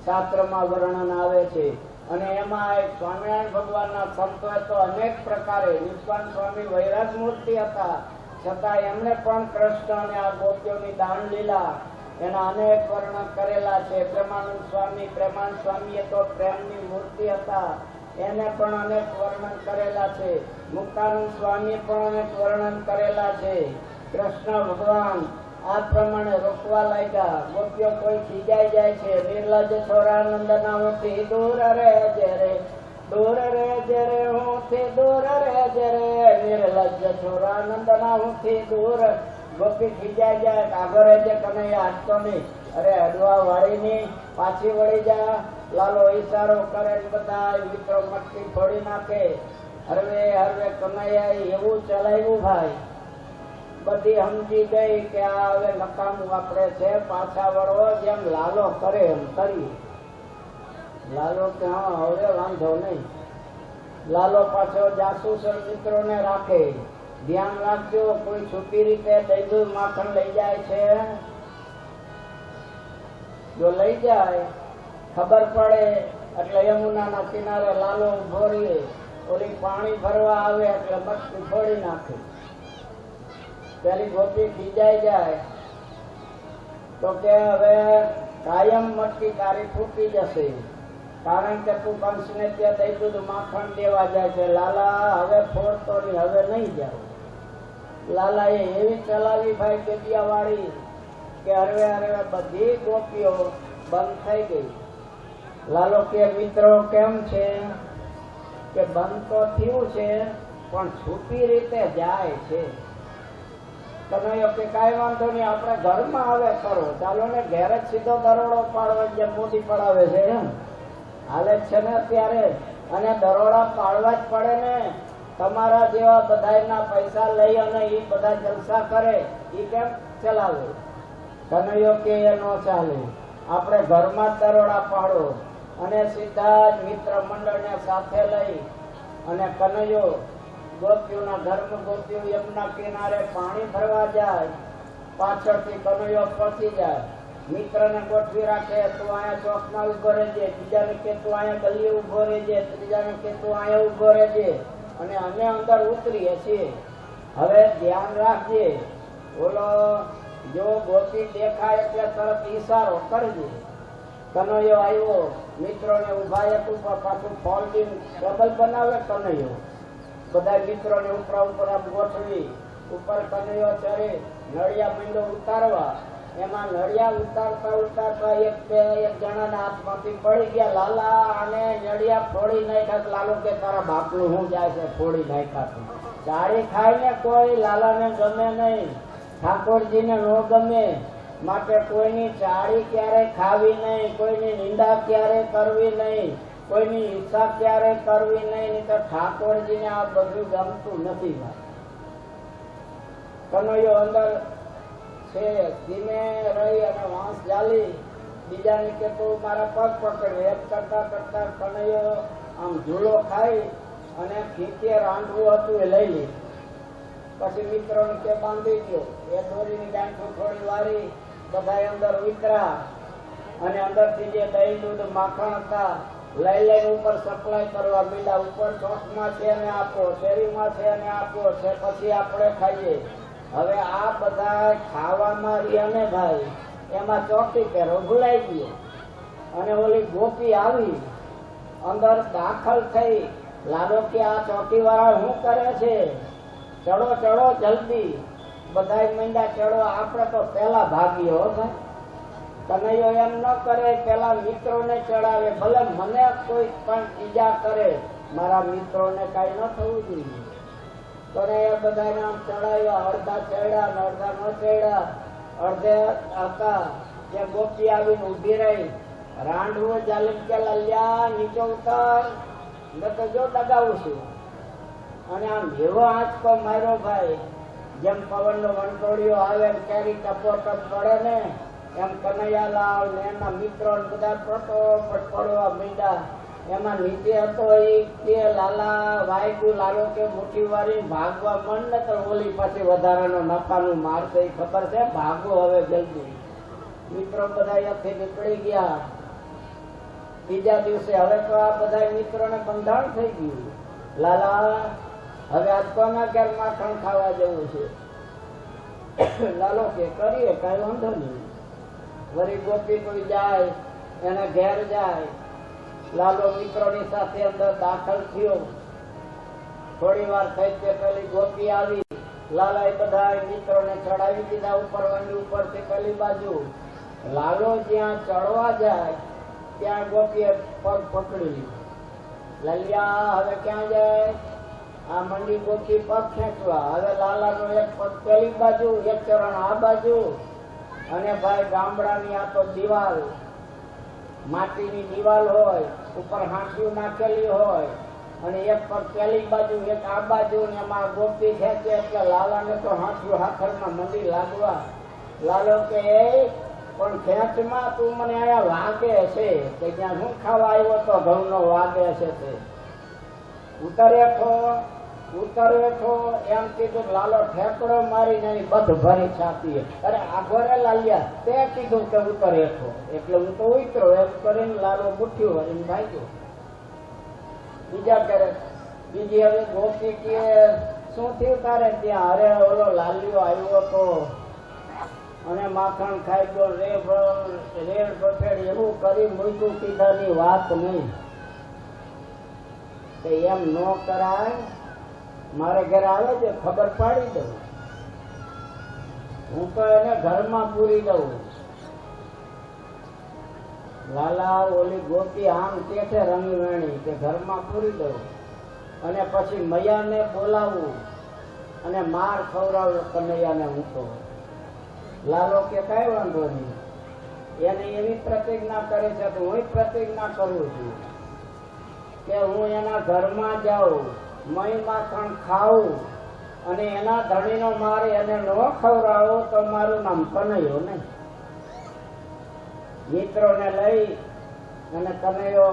શાસ્ત્રમાં વર્ણન આવે છે. અને એમાં સ્વામિનારાયણ ભગવાનના સંતોએ તો અનેક પ્રકારે, નિષ્કાન સ્વામી વૈરાગ મૂર્તિ હતા, છતાં એમણે પણ કૃષ્ણ અને આ ગોપીઓની દાન લીલા એના અનેક વર્ણન કરેલા છે. પ્રેમાનંદ સ્વામીએ તો પ્રેમની મૂર્તિ હતા, એને પણ અનેક વર્ણન કરેલા છે. મુક્તાનંદ સ્વામીએ પણ અનેક વર્ણન કરેલા છે. કૃષ્ણ ભગવાન આ પ્રમાણે રોકવા લાગ્યા. ગોપીઓ કોઈ ખીજાઈ જાય છે. નિર્લજ છોરા નંદના હુંથી દૂર રહેજે રે, દૂર રહેજે રે, હુંથી દૂર રહેજે રે, નિર્લજ છોરા નંદના હુંથી દૂર. ગોપી ખીજાઈ જાય, આગળ રહેજે કનૈયા, હાચતો નહીં. અરે હડવા વાળીની પાછી વળી જા. લાલો ઈશારો કરે, બધા મિત્રો મટકી ફોડી નાખે. હરવે હરવે કનૈયા એવું ચલાવ્યું ભાઈ. બધી સમજી ગઈ કે આ હવે નકામું આપણે છે, પાછા વળો. જેમ લાલો કરે એમ કરીએ. લાલો કે હા હવે વાંધો નહીં. લાલો પાછો જાસૂસ મિત્રોને રાખે. ધ્યાન રાખજો, કોઈ છુપી રીતે દહીં માખણ લઈ જાય છે. જો લઈ જાય ખબર પડે એટલે યમુનાના કિનારે લાલો ઉભો રહે, ઓલી પાણી ભરવા આવે એટલે મટકી ફોડી નાખે. પેલી ગોપી ખીજાઈ જાય તો કે હવે કાયમ મટકી તારી ફૂટી જશે, કારણ કે તું કંસને ત્યાં દઈ દીધું માખણ દેવા જાય છે. લાલા હવે ફોડતો નહીં, હવે નહીં જાવ. લાલાએ એવી ચલાવી ભાઈ ગેડિયા વાળી કે હરવે હરવે બધી ગોપીઓ બંધ થઈ ગઈ. લાલો કે મિત્રો કેમ છે? કે બંધ તો થયું છે પણ છૂટી રીતે જાય છે. કનૈયો કે કાંઈ વાંધો નહીં, આપણે ઘરમાં આવે કરો, ચાલો ને ઘેર જ સીધો દરોડો પાડવા જે મોટી પડાવે છે એમ હાલે છે ને અત્યારે. અને દરોડા પાડવા જ પડે ને, તમારા જેવા બધાના પૈસા લઈ અને એ બધા જલસા કરે, એ કેમ ચલાવે? કનૈયો કે એ ન ચાલે, આપણે ઘરમાં જ દરોડા પાડો. અને સીધા જ મિત્ર મંડળને સાથે લઈ અને કનૈયો ગોપીઓના ધર્મ ગોપીઓ યમુના કિનારે પાણી ભરવા જાય. પાછળથી કનૈયો પહોંચી જાય, મિત્રને ગોઠવી રાખે, તું અહીંયા ચોકમાં ઉભો રહેજે, બીજાને કે તું અહીંયા ગલીએ ઉભો રહેજે, ત્રીજાને કે તું અહીંયા ઉભો રહેજે, અને અમે અંદર ઉતરીએ છીએ. હવે ધ્યાન રાખજે, બોલો જો ગોપી દેખાય એટલે તરત ઈશારો કરજે. કનૈયો આવ્યો, મિત્રોને ઉભા એક ઉપર પાછું ફોલ્ડિંગ ડબલ બનાવે કનૈયો, બધા મિત્રોને ઉપરા ઉપર આમ ગોઠવી, ઉપર કનૈયો ચડે, નળિયા મીંડો ઉતારવા. એમાં નળિયા ઉતારતા ઉતારતા એક જણાના હાથમાંથી પડી ગયા. લાલા અને નળિયા ફોડી નાખ્યા. લાલો કે તારા બાપનું હું જાય છે, ફોડી નાખ્યા. ચાળી ખાઈને કોઈ લાલાને ગમે નહીં, ઠાકોરજીને ન ગમે, માટે કોઈની ચાળી ક્યારે ખાવી નહીં, કોઈની નિંદા ક્યારે કરવી નહીં, કોઈની ઈચ્છા ક્યારે કરવી નહીં, નહીં તો ઠાકોરજીને આ બધું ગમતું નથી. કનૈયો અંદર છે, ધીમે રહી અને વાંસ ઝાલી, બીજાને કે તું મારા પગ પકડે. એમ કરતા કરતા કનૈયો આમ ઝૂલો ખાઈ અને ખીચે રાંધવું હતું એ લઈ લે. પછી મિત્રોને કે બાંધી ગયો, એ દોરીની ગાંઠું થોડી વારી, બધા અંદર ઉતરા અને અંદરથી જે દહીં દૂધ માખણ હતા લઈ લઈને ઉપર સપ્લાય કરવા મીંડા. ઉપર ચોકમાં છે અને આપો, શેરીમાં છે અને આપો છે, પછી આપણે ખાઈએ. હવે આ બધા ખાવામાં રહ્યા ને ભાઈ, એમાં ચોકી પહેરો ભૂલાઈ ગયો. અને ઓલી ગોપી આવી અંદર દાખલ થઈ. લાલો કે આ ચોકી વાળા શું કરે છે? ચડો ચડો જલ્દી, બધા મીંડા ચડો, આપણે તો પેલા ભાગીએ હો ભાઈ. કનૈયો એમ ન કરે, પેલા મિત્રોને ચડાવે, ભલે મને કોઈ પણ ઈજા કરે, મારા મિત્રોને કઈ ન થવું જોઈએ. કનૈયા બધાને આમ ચડાવ્યા, અડધા ચડ્યા ને અડધા ન ચડ્યા. અડધે હતા જે ગોપી આવીને ઉભી રહી, રાંડવું ચાલીને કે લલ્યા નીચે ઉતાર, મેં તો જો દગાવું છું. અને આમ એવો આંચકો માર્યો ભાઈ, જેમ પવનનો વંટોળિયો આવે એમ કેરી ટપોટપ પડે ને, એમ કનૈયાલાલ ને એના મિત્રો બધા ફટોફટ પડવા માંડ્યા. એમાં નીચે હતો એ કે લાલા વાયગું. લાલો કે મુઠ્ઠી વાળી ભાગવા મન ને તો ઓલી પછી વધારાનો નફાનું મારશે, ખબર છે, ભાગો હવે જલ્દી. મિત્રો બધા અહીંયાથી નીકળી ગયા. બીજા દિવસે હવે તો આ બધા મિત્રોને બંધાણ થઈ ગયું. લાલા હવે આજ કોના ઘેર માખણ ખાવા જવું છે? લાલો કે કરીએ, કઈ વાંધો નહીં. વળી ગોપી કોઈ જાય, એને ઘેર જાય. લાલો મિત્રોની સાથે અંદર દાખલ થયો. થોડી વાર થઈ તે પેલી ગોપી આવી. લાલાએ બધા મિત્રોને ચડાવી દીધા ઉપરવાની ઉપરથી પેલી બાજુ. લાલો જ્યાં ચડવા જાય ત્યાં ગોપીએ પગ પકડી લીધો. લલિયા હવે ક્યાં જાય? આ મંડી ગોપી પગ ખેંચવા. હવે લાલાનો એક પગ પેલી બાજુ, એક ચરણ આ બાજુ. અને ભાઈ ગામડાની આ તો દિવાલ, માટીની દિવાલ હોય, ઉપર હાંસિયું નાખેલી હોય, અને એક પગ પેલી બાજુ એક આ બાજુ, ને એમાં ગોપી ખેંચે એટલે લાલાને તો હાંસિયું હાથરમાં મંડી લાગવા. લાલો કે પણ ખેંચમાં તું મને અહીંયા વાગે છે કે જ્યાં હું ખાવા આવ્યો તો ઘઉંનો વાગે છે તે ઉતરે તો. ઉતર હેઠો એમ કીધું લાલો ઠેકડો મારી એની બધ ભરી છાતી. અરે આઘોરે લાલિયા તે કીધું કે ઉતર હેઠો એટલે હું તો ઉતરો એમ કરીને લાલો મુઠ્ઠી ભરીને ભાગ્યો. બીજા કરે બીજી હવે ગોપી કે શું થયું તારે ત્યાં? અરે ઓલો લાલિયો આવ્યો હતો અને માખણ ખાઈ ગયો, રેડ બફેડ એવું કરી મૂક્યું, કીધાની વાત નહીં. એમ ન કરાય, મારે ઘરે આવે છે ખબર પાડી દઉં, હું તો એને ઘરમાં પૂરી દઉં. લાલા ઓલી ગોપી આમ કે છે રંગવેણી કે ઘરમાં પૂરી દઉં અને પછી મૈયાને બોલાવું અને માર ખવડાવું કનૈયાને. હું તો લાલો કે કઈ વાંધો નહીં, એને એવી પ્રતિજ્ઞા કરે છે તો હું પ્રતિજ્ઞા કરું છું કે હું એના ઘરમાં જાઉં, મય માખણ ખાવું અને એના ધણીનો માર એને ન ખવડાવો તો મારું નામ કનૈયો નહીં. મિત્રોને લઈ અને કનૈયો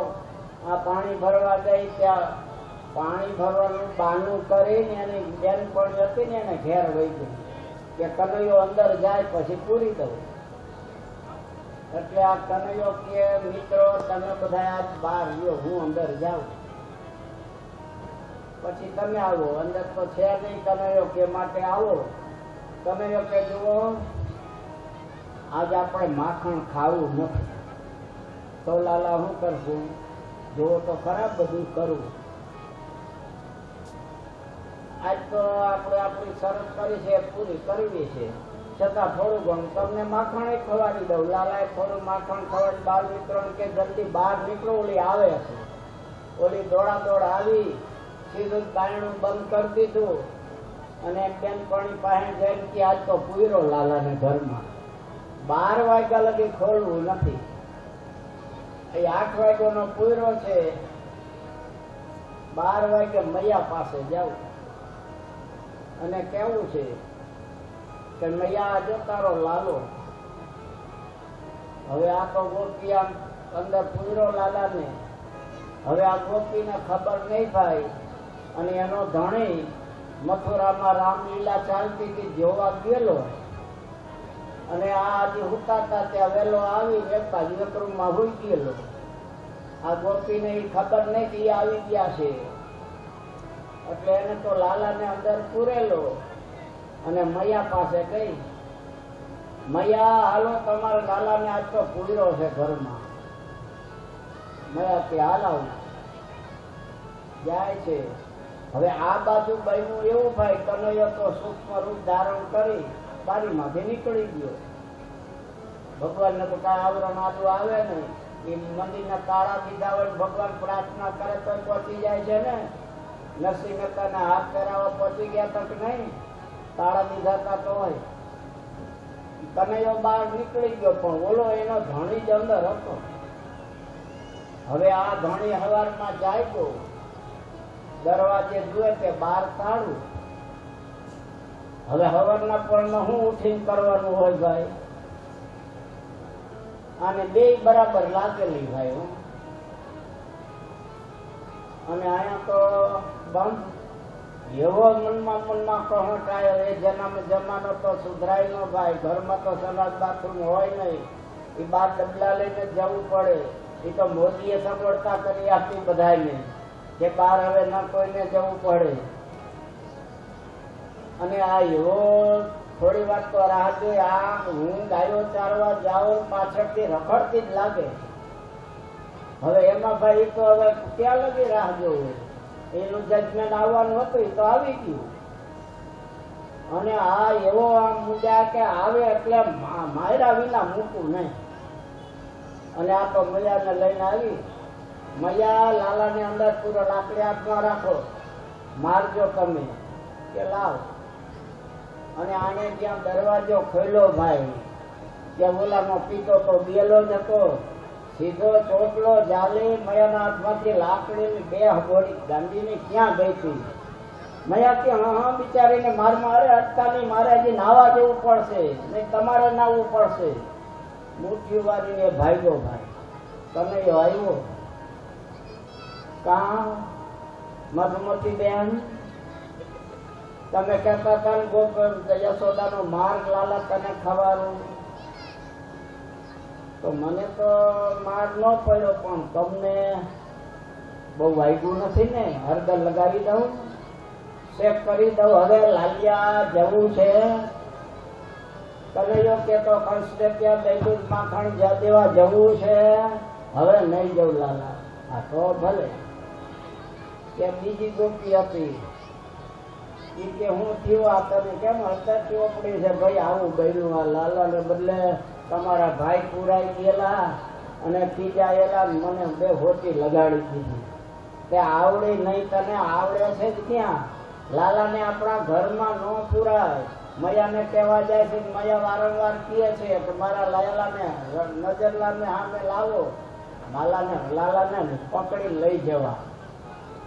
આ પાણી ભરવા ગઈ. ત્યાં પાણી ભરવાનું બહાનું કરીને એની બેનપણી હતી ને એને ઘેર વહી ગઈ કે કનૈયો અંદર જાય પછી પૂરી દઉં. એટલે આ કનૈયો કે મિત્રો તમે બધા આજ બહાર રહ્યો, હું અંદર જાઉં પછી તમે આવો. અંદર તો છે નહીં. કનૈયો કે માટે આવો. કનૈયો કે જુઓ આજ આપણે માખણ ખાવું નથી તો લાલા હું કરશું? જુઓ તો ખરાબ બધું કરું. આજ તો આપણે આપણી શરત કરી છે પૂરી કરવી છે, છતાં થોડું ઘણું તમને માખણ ખવાડી દઉં. લાલાએ થોડું માખણ ખવાડી બાર મિત્રોને કે જલ્દી બહાર નીકળો, ઓલી આવે છે. ઓલી દોડા દોડ આવી, સીધું બાયણું બંધ કરી દીધું અને બેનપણી પાસે જઈને કે આજ તો પૂરો લાલાને ઘરમાં. 12 વાગ્યા લગી ખોલવું નથી, એ 8 વાગ્યાનો પૂરો છે. 12 વાગે મૈયા પાસે જાવ અને કેવું છે કે મૈયા આજે તારો લાલો. હવે આ તો ગોપી આમ અંદર પૂરો લાલાને. હવે આ ગોપીને ખબર નહીં થાય અને એનો ધણી મથુરામાં રામલીલા ચાલતી હતી જોવા ગયેલો અને આ હજી હુતાતા ત્યાં વેલો આવી એક બાજુ એકરૂમમાં હોઈ ગયેલો. આ ગોપીને એ ખબર નહીં કે એ આવી ગયા છે એટલે એને તો લાલાને અંદર પૂરેલો અને મૈયા પાસે ગઈ. મૈયા હાલો તમારા લાલાને આજ તો પૂર્યો છે ઘરમાં. મૈયા કે હાલાવ જાય છે. હવે આ બાજુ બન્યું એવું ભાઈ, કનૈયો તો સૂક્ષ્મ રૂપ ધારણ કરી બારીમાંથી નીકળી ગયો. ભગવાનને તો કાંઈ આવરણ આદું આવે નહીં. એ મંદિરના તાળા દીધા હોય ભગવાન પ્રાર્થના કરે તો પહોંચી જાય છે ને. નરસિંહ મહેતાના હાથ ફેરાવા પહોંચી ગયા તક નહીં, તાળા દીધા હતા તો હોય. કનૈયો બહાર નીકળી ગયો પણ ઓલો એનો ધણી જ અંદર હતો. હવે આ ધણી હવારમાં જાય તો દરવાજે જુએ કે બહાર તાળું. હવે હવારના પળમાં હું ઉઠીને કરવાનું હોય ભાઈ? આને બે બરાબર લાગેલી ભાઈ. અને અહીંયા તો બંધ. એવો મનમાં કહટાયો. એ જમાનો તો સુધરાય નો ભાઈ. ઘરમાં તો સંડાસ બાથરૂમ હોય નહીં, એ બાર ડબલા લઈને જવું પડે. એ તો મોદીએ સગવડતા કરી આપી બધાને કે બહાર હવે ન કોઈને જવું પડે. અને આ એવો થોડી વાર તો રાહ જોઈ. આ હું ગાયો ચારવા જાઉં પાછળથી રખડતી જ લાગે. હવે એમાં ભાઈ તો હવે ક્યાં લગી રાહ જોવું? એનું જજમેન્ટ આવવાનું હતું એ તો આવી ગયું. અને આ એવો આમ મુદ્દા કે આવે એટલે માયરા વિના મૂકવું નહીં. અને આ તો મૈયાને લઈને આવી. મૈયા લાલાને અંદર પૂરો લાકડી હાથમાં રાખો, મારજો તમે કે લાવ. અને આને જ્યાં દરવાજો ખોલ્યો ભાઈ, ત્યાં ઓલાનો પીતો તો બેલો જ હતો. સીધો ચોટલો જાલી મૈયાના હાથમાંથી લાકડીની 2 હગોડી ગાંધીની ક્યાં ગઈ હતી? મૈયા કે હા બિચારીને મારે અટકાની મારે હજી નાવા જવું પડશે, નહીં તમારે નાવું પડશે. મુઠ્ઠી વાળીને ભાગ્યો ભાઈ. કનૈયો આવ્યો. કા મધુમતી બેન તમે કહેતા હતા ને યશોદાનો માર્ગ લાલા તને ખવાનું, તો મને તો માર ન પડ્યો, પણ તમને બહુ વાગ્યું નથી ને? હળદર લગાવી દઉં, ચેક કરી દઉં. હવે લાલિયા જવું છે? કનૈયો કેતો કંસને ત્યાં દહીં માખણ દેવા જવું છે? હવે નહીં જવું લાલા. આ તો ભલે. કે બીજી ગોપી હતી ઈ કે હું થયું આ તમે કેમ હળદર ચોપડી છે? ભાઈ આવું બન્યું, આ લાલા ને બદલે તમારા ભાઈ પુરાઈ ગયેલા અને ખીજાયેલા, મને બે હોટી લગાડી દીધી. તે આવડે નહીં, તને આવડે છે જ ક્યાં? લાલા ને આપણા ઘરમાં ન પુરાય. મયાને કહેવા જાય છે, મયા વારંવાર કહે છે કે મારા લાલાને નજરલાને સામે લાવો, લાલાને પકડી લઈ જવા.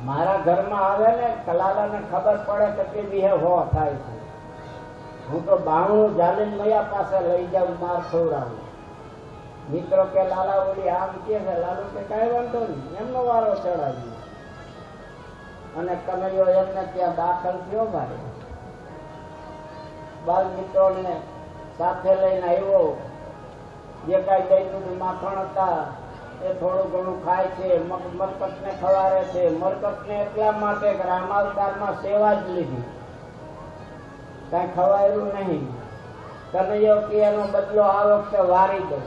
મારા ઘરમાં આવે ને લાલાને ખબર પડે કે તે વિહે હો થાય છે. હું તો બાણું જાલીને મયા પાસે લઈ જાઉં, માર ખવડાવું. મિત્રો કે લાલા ઓલી આમ કે છે, લાલુ કે કઈ વાંધો નહીં, એમનો વારો ચડાવ્યો. અને કનૈયો એમને ત્યાં દાખલ થયો. મારે બાલ મિત્રોને સાથે લઈને આવ્યો. જે કઈ દહીં માખણ હતા એ થોડું ઘણું ખાય છે, મરકતને ખવારે છે. મરકતને એટલા માટે કે રામાવતારમાં સેવા જ લીધી, કઈ ખવાયેલું નહીં. કનૈયો કે એનો બદલો આ વખતે વારી દો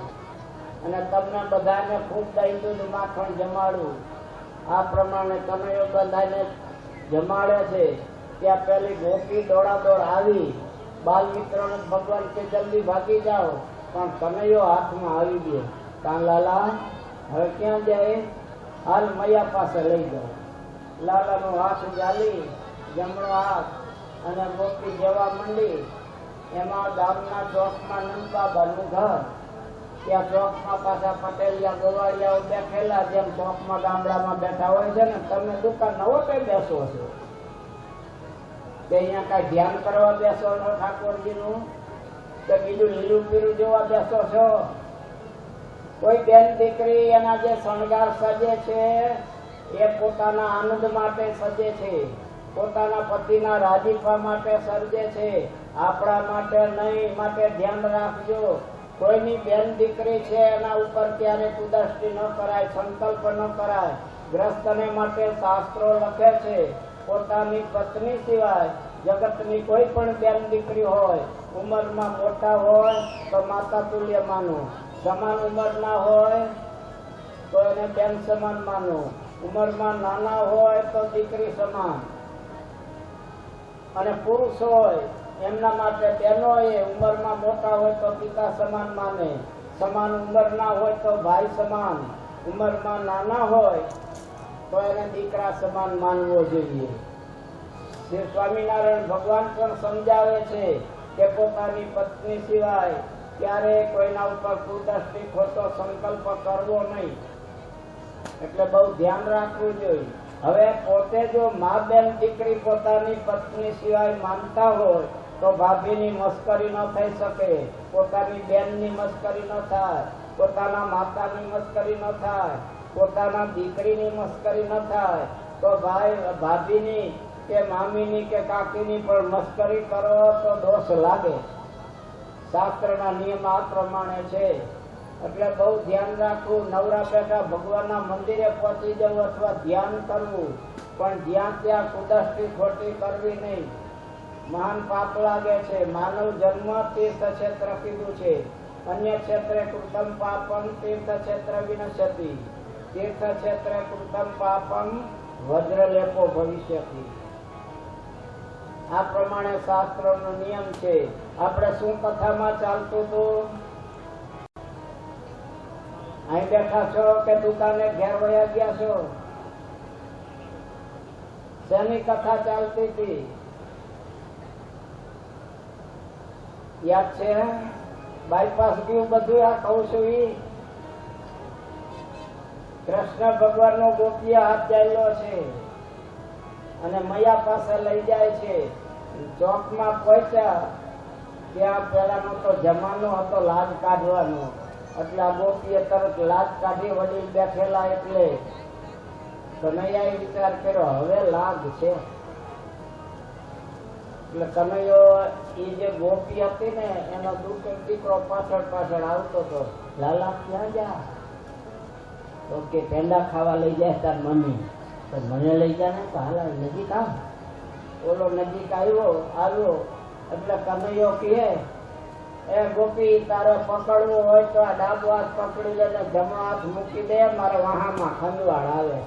અને તમને બધાને ખૂબ દહીં દૂધ માખણ જમાડું. આ પ્રમાણે કનૈયો બધાને જમાડે છે. ત્યાં પેલી ગોપી દોડાદોડ આવી. બાલ મિત્રોને ભગવાન કે જલ્દી ભાગી જાઓ, પણ કનૈયો હાથમાં આવી ગયો. કાન લાલા હવે ક્યાં જાય? હાલ મૈયા પાસે લઈ જાઓ. લાલાનો હાથ જાલી જમણો હાથ અને ગોપી જવા માંડી. એમાં ગામના ચોકમાં નંદબાબાનું ઘર. ત્યાં ચોકમાં પાછા પટેલિયા ગોવાળિયાઓ બેઠેલા, જેમ ચોકમાં ગામડામાં બેઠા હોય છે ને. તમે દુકાન નવો કઈ બેસો છો કે અહીંયા કઈ ધ્યાન કરવા બેસો છો ઠાકોરજીનું, કે બીજું લીલું પીરું જોવા બેસો છો? કોઈ બેન દીકરી એના જે શણગાર સજે છે એ પોતાના આનંદ માટે સજે છે, પોતાના પતિના રાજીપા માટે સર્જે છે, આપણા માટે નહીં. માટે ધ્યાન રાખજો. કોઈની બેન દીકરી છે એના ઉપર ક્યારેય કુદૃષ્ટિ ન કરાય, સંકલ્પ ન કરાય. ગ્રસ્તને માટે શાસ્ત્રો લખે છે, પોતાની પત્ની સિવાય જગતની કોઈ પણ બેન દીકરી હોય, ઉંમરમાં મોટા હોય તો માતા તુલ્ય માનો, સમાન ઉંમરના હોય તો એને બેન સમાન માનો, ઉંમરમાં નાના હોય તો દીકરી સમાન. અને પુરુષ હોય એમના માટે બહેનો એ ઉંમરમાં મોટા હોય તો પિતા સમાન માને, સમાન ઉંમરના હોય તો ભાઈ સમાન, ઉંમરમાં નાના હોય તો એને દીકરા સમાન માનવો જોઈએ. શ્રી સ્વામિનારાયણ ભગવાન પણ સમજાવે છે કે પોતાની પત્ની સિવાય ક્યારેય કોઈના ઉપર કુદૃષ્ટિ ખોટો સંકલ્પ કરવો નહીં. એટલે બહુ ધ્યાન રાખવું જોઈએ. હવે પોતે જો મા બેન દીકરી પોતાની પત્ની સિવાય માનતા હોય તો ભાભીની મસ્કરી ન થઈ શકે, પોતાની બેનની મસ્કરી ન થાય, પોતાના માતાની મસ્કરી ન થાય, પોતાના દીકરીની મસ્કરી ન થાય. તો ભાભીની કે મામીની કે કાકીની પણ મસ્કરી કરો તો દોષ લાગે. શાસ્ત્રના નિયમ આ પ્રમાણે છે. એટલે બહુ ધ્યાન રાખવું. નવરા બેઠા ભગવાનના મંદિરે પહોંચી જવું અથવા ધ્યાન કરવું, પણ જ્યાં ત્યાં કુદૃષ્ટિ ખોટી કરવી નહીં. મહાન પાપ લાગે છે. માનવ જન્મ તીર્થ ક્ષેત્ર કીધું છે. અન્ય ક્ષેત્રે કૃતમ પાપમ તીર્થ ક્ષેત્ર વિનશ્યતિ, તીર્થ ક્ષેત્રે કૃતમ પાપમ વજ્રલેપો ભવિષ્યતિ. આ પ્રમાણે શાસ્ત્રનો નિયમ છે. આપણે શું કથામાં ચાલતું હતું? અહીં બેઠા છો કે દુકાને ઘેર વળ્યા ગયા છો? શેની કથા ચાલતી હતી યાદ છે? બાયપાસ ગયું બધું. આ કહું છું કૃષ્ણ ભગવાન નો ગોપીએ હાથ ચાલ્યો છે અને મૈયા પાસે લઈ જાય છે. ચોકમાં પહોંચ્યા ત્યાં પેલાનો તો જમાનો હતો લાજ કાઢવાનો, એટલે આ ગોપીએ તરત લાજ કાઢી. વડીલ બેઠેલા એટલે કનૈયાએ વિચાર કર્યો હવે લાગ છે. એટલે કનૈયો એ જે ગોપી હતી ને એનો દીકરો પાછળ પાછળ આવતો હતો. લાલા ક્યાં જા? તો કે પેંડા ખાવા લઈ જાય તાર મમ્મી. તો મને લઈ જા ને. તો હાલા નજીક આવ. ઓલો નજીક આવ્યો એટલે કનૈયો કહે, એ ગોપી તારે પકડવું હોય તો આ ડાબો હાથ પકડી લે ને જમણો હાથ મૂકી દે, મારે વહામાં ખંજવાળ આવે.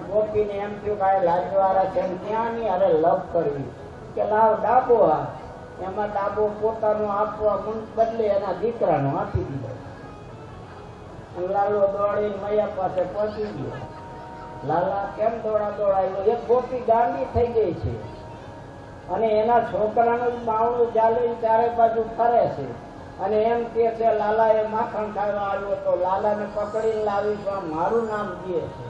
ગોપીને એમ થયું કે આ લાજવાળા છે ત્યાં ની અરે લપ કરવી કે લાવ ડાબો હાથ. એમાં ડાબો પોતાનો આપવા બદલે એના દીકરાનો આપી દીધો. લાલો દોડી મૈયા પાસે પહોંચી ગયો. લાલા કેમ દોડાયો? એક ગોપી ગાંડી થઈ ગઈ છે અને એના છોકરાનું બાવણું ચાલી ચારે બાજુ ફરે છે અને એમ કે છે લાલા એ માખણ ખાવા આવ્યો તો લાલાને પકડીને લાવીશ, મારું નામ દે છે.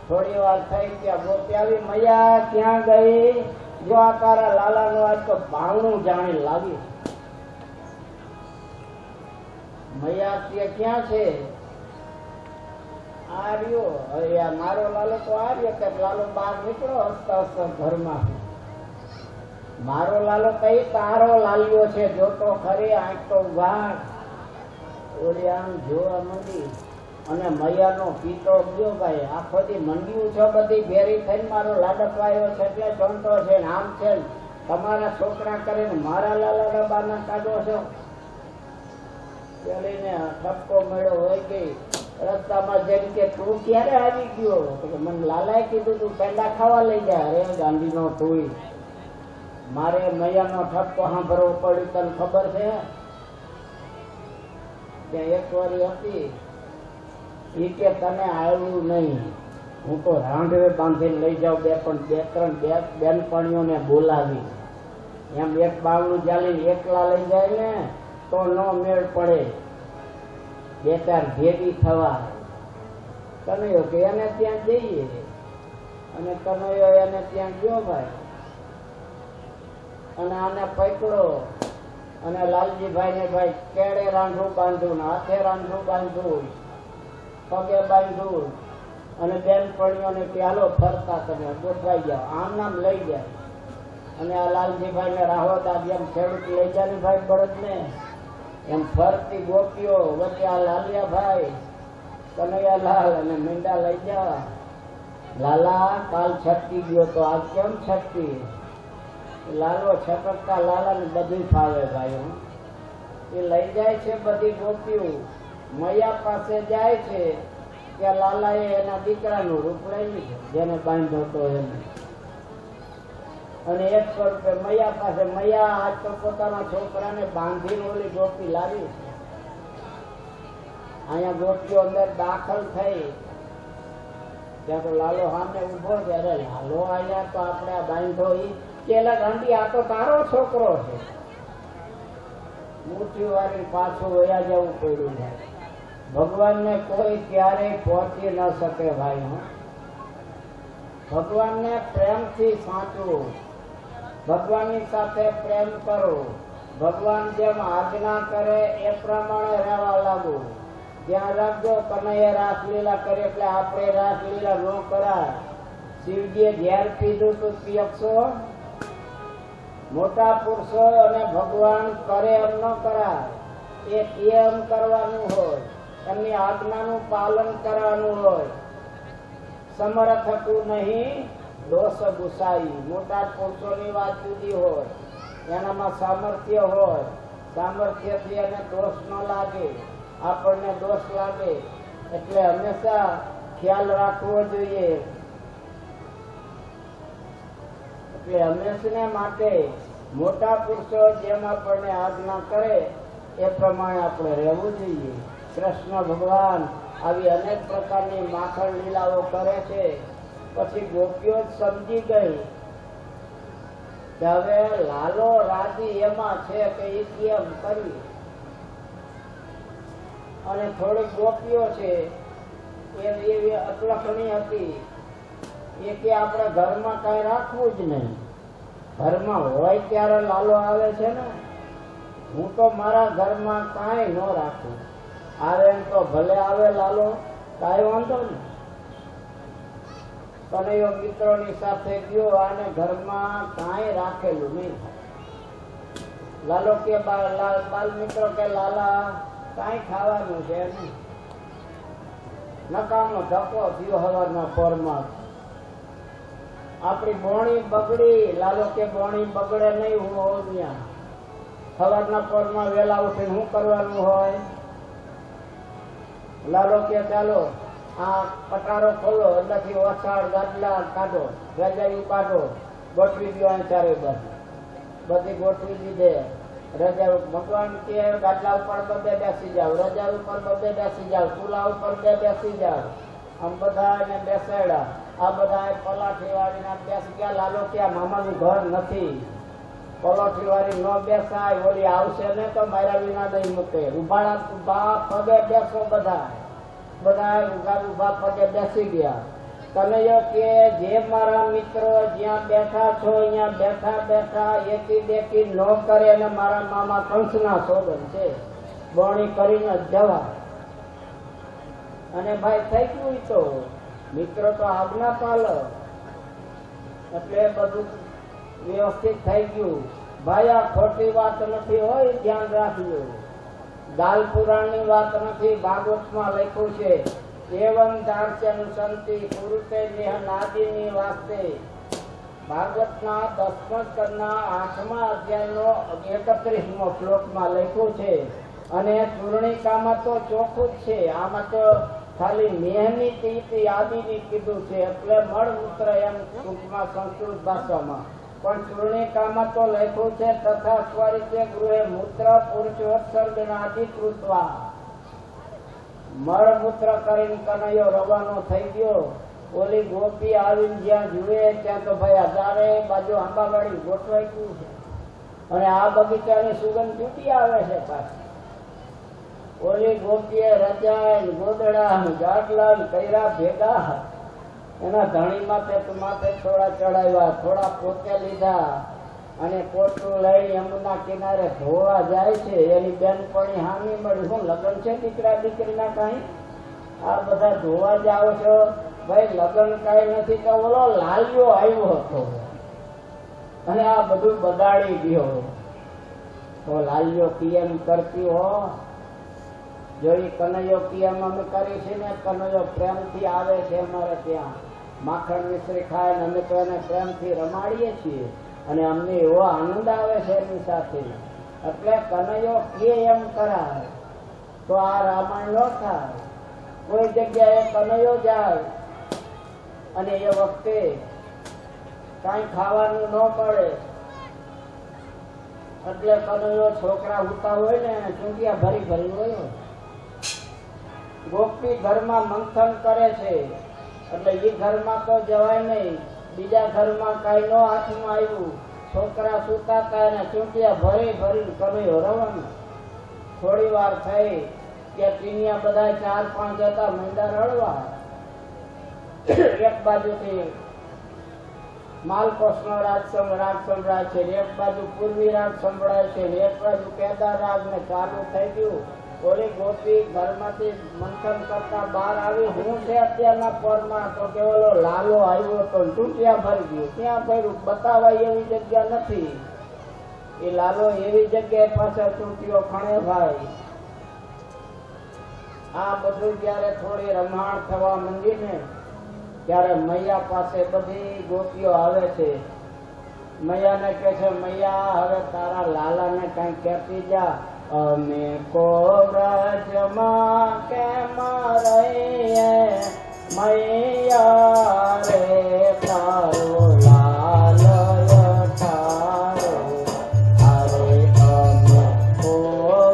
થોડી વાર થઈ ત્યાં ગોપી આવી. મૈયા ક્યાં ગઈ? જો આ તારા લાલાનું આજ તો બાવણું જાણી લાવી. મૈયા તે ક્યાં છે? આ રહ્યો. હવે આ મારો લાલો તો આ રહ્યો. કે લાલો બહાર નીકળો હસતા હસતા ઘરમાં. મારો લાલો કઈ તારો લાલ્યો છે? જોતો ખરી, આંખ તો વાળ. ઓલી આમ જોવા માંડી અને મૈયાનો પીતો ગયો. ભાઈ આખો દી મંડ્યું છો બધી ભેરી થઈને મારો લાડકવાયો છે એટલે ચોંટો છે ને આમ છે. તમારા છોકરા કરીને મારા લાલા બાના કાઢો છો. પેલીને ઠપકો મળ્યો હોય ગઈ રસ્તામાં જેમ કે તું ક્યારે આવી ગયો? તો કે મને લાલાએ કીધું તું પેંડા ખાવા લઈ જાય. અરે ગાંધીનો તું, મારે મૈયાનો ઠપકો સાંભળવો પડ્યું. તને ખબર છે? ત્યાં એક વારી હતી એ કે તને આવ્યું નહીં, હું તો રાંઢવે બાંધીને લઈ જાઉં. બે ત્રણ બેનપણીઓને બોલાવી. એમ એક બાવણું ચાલી એકલા લઈ જાય ને તો નો મેળ પડે. બે ચાર ભેગી થવા. કનૈયો કે એને ત્યાં જઈએ અને કનૈયો એને ત્યાં ગયો ભાઈ અને આને પકડો અને લાલજીભાઈ ને ભાઈ કેડે રાંધું બાંધું, હાથે રાંધું બાંધું, પગે બાંધું અને બેનપણીઓને કે હાલો ફરતા તમે ગોઠવાઈ જાઓ. આમ નામ લઈ જાય અને આ લાલજીભાઈ ને રાહોતા જેમ ખેડૂત લઈ જાય ભાઈ બળદ ને એમ ફરતી ગોપીઓ વચ્ચે આ લાલિયાભાઈ કનૈયાલાલ અને મીંડા લઈ જવા. લાલા કાલ છટકી ગયો તો આજ કેમ છટકી? લાલો છટકતા લાલા ને બધું ફાવે ભાઈ. એ લઈ જાય છે બધી ગોપીઓ મૈયા પાસે જાય છે કે લાલા એ એના દીકરાનું રૂપ લઈ લીધું જેને બાંધ્યો હતો એને. અને 100 રૂપિયા મૈયા પાસે. મૈયા આજ તો પોતાના છોકરાને બાંધીને ઓલી ગોપી લાવી છે. અહીંયા ગોપીઓ અંદર દાખલ થઈ ત્યાં તો લાલો સામે ઉભો છે. અરે લાલો અહીંયા તો આપણે આ બાંધો ઈ પેલા ગાંધી આ તો તારો છોકરો છે. મુઠ્ઠી વાળી પાછું વયા જવું પડ્યું છે. ભગવાનને કોઈ ક્યારેય પહોંચી ન શકે ભાઈ. ભગવાનને પ્રેમથી સાચવું, ભગવાનની સાથે પ્રેમ કરો, ભગવાન જેમ આજ્ઞા કરે એ પ્રમાણે રહેવા લાગુ. ધ્યાન રાખજો કનૈયા રાસલીલા કરે એટલે આપણે રાસલીલા ન કરાય. શિવજીએ ઝેર પીધું તો પીયકશો? મોટા પુરુષો અને ભગવાન કરે એમ ન કરાય. એ એમ કરવાનું હોય, એમની આજ્ઞાનું પાલન કરવાનું હોય. સમર્થ હતું નહીં દોષ ગુસાઈ. મોટા પુરુષોની વાત જુદી હોય, એનામાં સામર્થ્ય હોય. સામર્થ્યથી એને દોષ ન લાગે, આપણને દોષ લાગે. એટલે હંમેશા ખ્યાલ રાખવો જોઈએ. એટલે હંમેશા માટે મોટા પુરુષો જેમ આપણને આજ્ઞા કરે એ પ્રમાણે આપણે રહેવું જોઈએ. કૃષ્ણ ભગવાન આવી અનેક પ્રકારની માખણ લીલાઓ કરે છે. પછી ગોપીઓ સમજી ગઈ કે હવે લાલો રાજી એમાં છે કે એ કેમ કરી. અને થોડીક ગોપીઓ છે એવી અતલખણી હતી એ કે આપણે ઘરમાં કઈ રાખવું જ નહીં. ઘરમાં હોય ત્યારે લાલો આવે છે ને, હું તો મારા ઘરમાં કાંઈ ન રાખું. આવે તો ભલે આવે લાલો, કાંઈ વાંધો નહીં. કનૈયો મિત્રોની સાથે ગયો અને ઘરમાં કાંઈ રાખેલું નહીં. લાલો કે બાલ મિત્રો કે લાલા કાંઈ ખાવાનું છે નહીં. નકામો ધક્કો થયો હવારના પોરમાં. આપણી બોણી બગડી. લાલો કે બોણી બગડે નહીં, હું હોઉં ત્યાં. સવારના પોરમાં વેલા ઉઠીને શું કરવાનું હોય? લાલો કે ચાલો આ પટારો ખોલો, અંદરથી ઓસાડ ગાદલા કાઢો, રજાઈ કાઢો, ગોઠવી દો. ચારે બાજુ બધી ગોઠવી દીધે. રજા ભગવાન કે ગાદલા ઉપર બધે બેસી જાવ, રજા ઉપર બધે બેસી જાવ, ચૂલા ઉપર બેસી જાવ. આમ બધા બેસાડ્યા. આ બધા પલાઠી વાળીને બેસી ગયા. લાલો કે મામાનું ઘર નથી, પલોઠી વાળી ન બેસાય, ઓલી આવશે ને તો મારા વિના નહીં મૂકે. ઉભા પગે બેસો. બધા ઉભા પગે બેસી ગયા. કનૈયો કે જે મારા મિત્રો જ્યાં બેઠા છો અહીંયા બેઠા બેઠા એકી બેકી ન કરે અને મારા મામા કંસના સોગન છે, બોણી કરીને જવા. અને ભાઈ થઈ ગયું તો મિત્રો તો આજ્ઞા પાલ એટલે બધું વ્યવસ્થિત થઈ ગયું. ભાઈ આ ખોટી વાત નથી હોય, ધ્યાન રાખજો. દાલ પુરાણની વાત નથી, ભાગવતમાં લખ્યું છે એવમ દાર્ચન સંતિ પુરુષે દેહ નાદીની વાસ્તે. ભાગવતના 10મા સ્કંદના 8મા અધ્યાયનો 31મો શ્લોકમાં લખ્યું છે. અને ચૂર્ણિકામાં તો ચોખ્ખું જ છે. આમાં તો ખાલી મેહની તીતી આદિની કીધું છે, એટલે મળમૂત્ર એમ ટૂંકમાં સંસ્કૃત ભાષામાં. પણ ચૂર્ણિકામાં તો લખ્યું છે તથા સ્વરિતે ગૃહે મૂત્ર પુરુષોત્સર્ગનાદિ કૃત્વા. મળમૂત્ર કરીને કનૈયો રવાનો થઈ ગયો. ઓલી ગોપી આવીને જ્યાં જુએ ત્યાં તો ભાઈ હજારે બાજુ આંબાવાડી ગોઠવાઈ ગયું છે. અને આ બગીચાની સુગંધ છૂટી આવે છે પાછી. ઓલી ગોપીએ રજા ગોદડા ગાડલા કર્યા ભેગા. એના ધણી માથે થોડા ચડાવ્યા, થોડા પોતે લીધા અને પોતું લઈ યમુના કિનારે ધોવા જાય છે. એની બેનપણી હામી મળી, શું લગ્ન છે દીકરા દીકરીના કાંઈ? આ બધા ધોવા જાઓ છો? ભાઈ લગ્ન કાંઈ નથી. તો ઓલો લાલ્યો આવ્યો હતો અને આ બધું બગાડી ગયો. તો લાલ્યો પીએમ કરતી હો. જોઈ કનૈયો પીએમ અમે કરી છે ને, કનૈયો પ્રેમથી આવે છે અમારે ત્યાં. માખણ મિશ્રી ખાય ને અમે તો એને પ્રેમથી રમાડીએ છીએ અને અમને એવો આનંદ આવે છે એની સાથે. એટલે કનૈયો કે એમ કરાય તો આ રામાયણ ન થાય. કોઈ જગ્યાએ કનૈયો જાય અને એ વખતે કાંઈ ખાવાનું ન પડે એટલે કનૈયો છોકરા ઉતા હોય ને ચૂંટિયા ભરી હોય. ગોપી ઘરમાં મંથન કરે છે એટલે એ ઘરમાં તો જવાય નહીં. બીજા ઘરમાં કાંઈ નો હાથમાં આવ્યું, છોકરા સુતાતા ને ચૂંટિયા ભરી કનૈયો રવાનો. થોડી વાર થઈ કે ટીનિયા બધા 4-5 હતા, મંડા રડવા. એક બાજુથી માલકોશનો રાજ સંભળાય છે, એક બાજુ પૂર્વી રાજ સંભળાય છે, એક બાજુ કેદાર રાજ ને ચાલુ થઈ ગયું. ઓલી ગોપી ઘરમાંથી મંથન કરતા બહાર આવી. હું છે અત્યારના પોરમાં? તો કે ઓલો લાલો આવ્યો તો ચૂંટિયા ભરી ગયું. ક્યાં ભર્યું? બતાવાય એવી જગ્યા નથી. એ લાલો એવી જગ્યાએ પાછળ ચૂંટીઓ ખણે ભાઈ. આ બધું જયારે થોડી રમાણ થવા માંડી ને ત્યારે મૈયા પાસે બધી ગોપીઓ આવે છે. મૈયાને કહે છે, મૈયા હવે તારા લાલાને કઈ કહેતી જા. અમે કો વ્રજમાં કેમ રહીએ મૈયા રે, તારો લાલ ઠારો. અરે અમે કો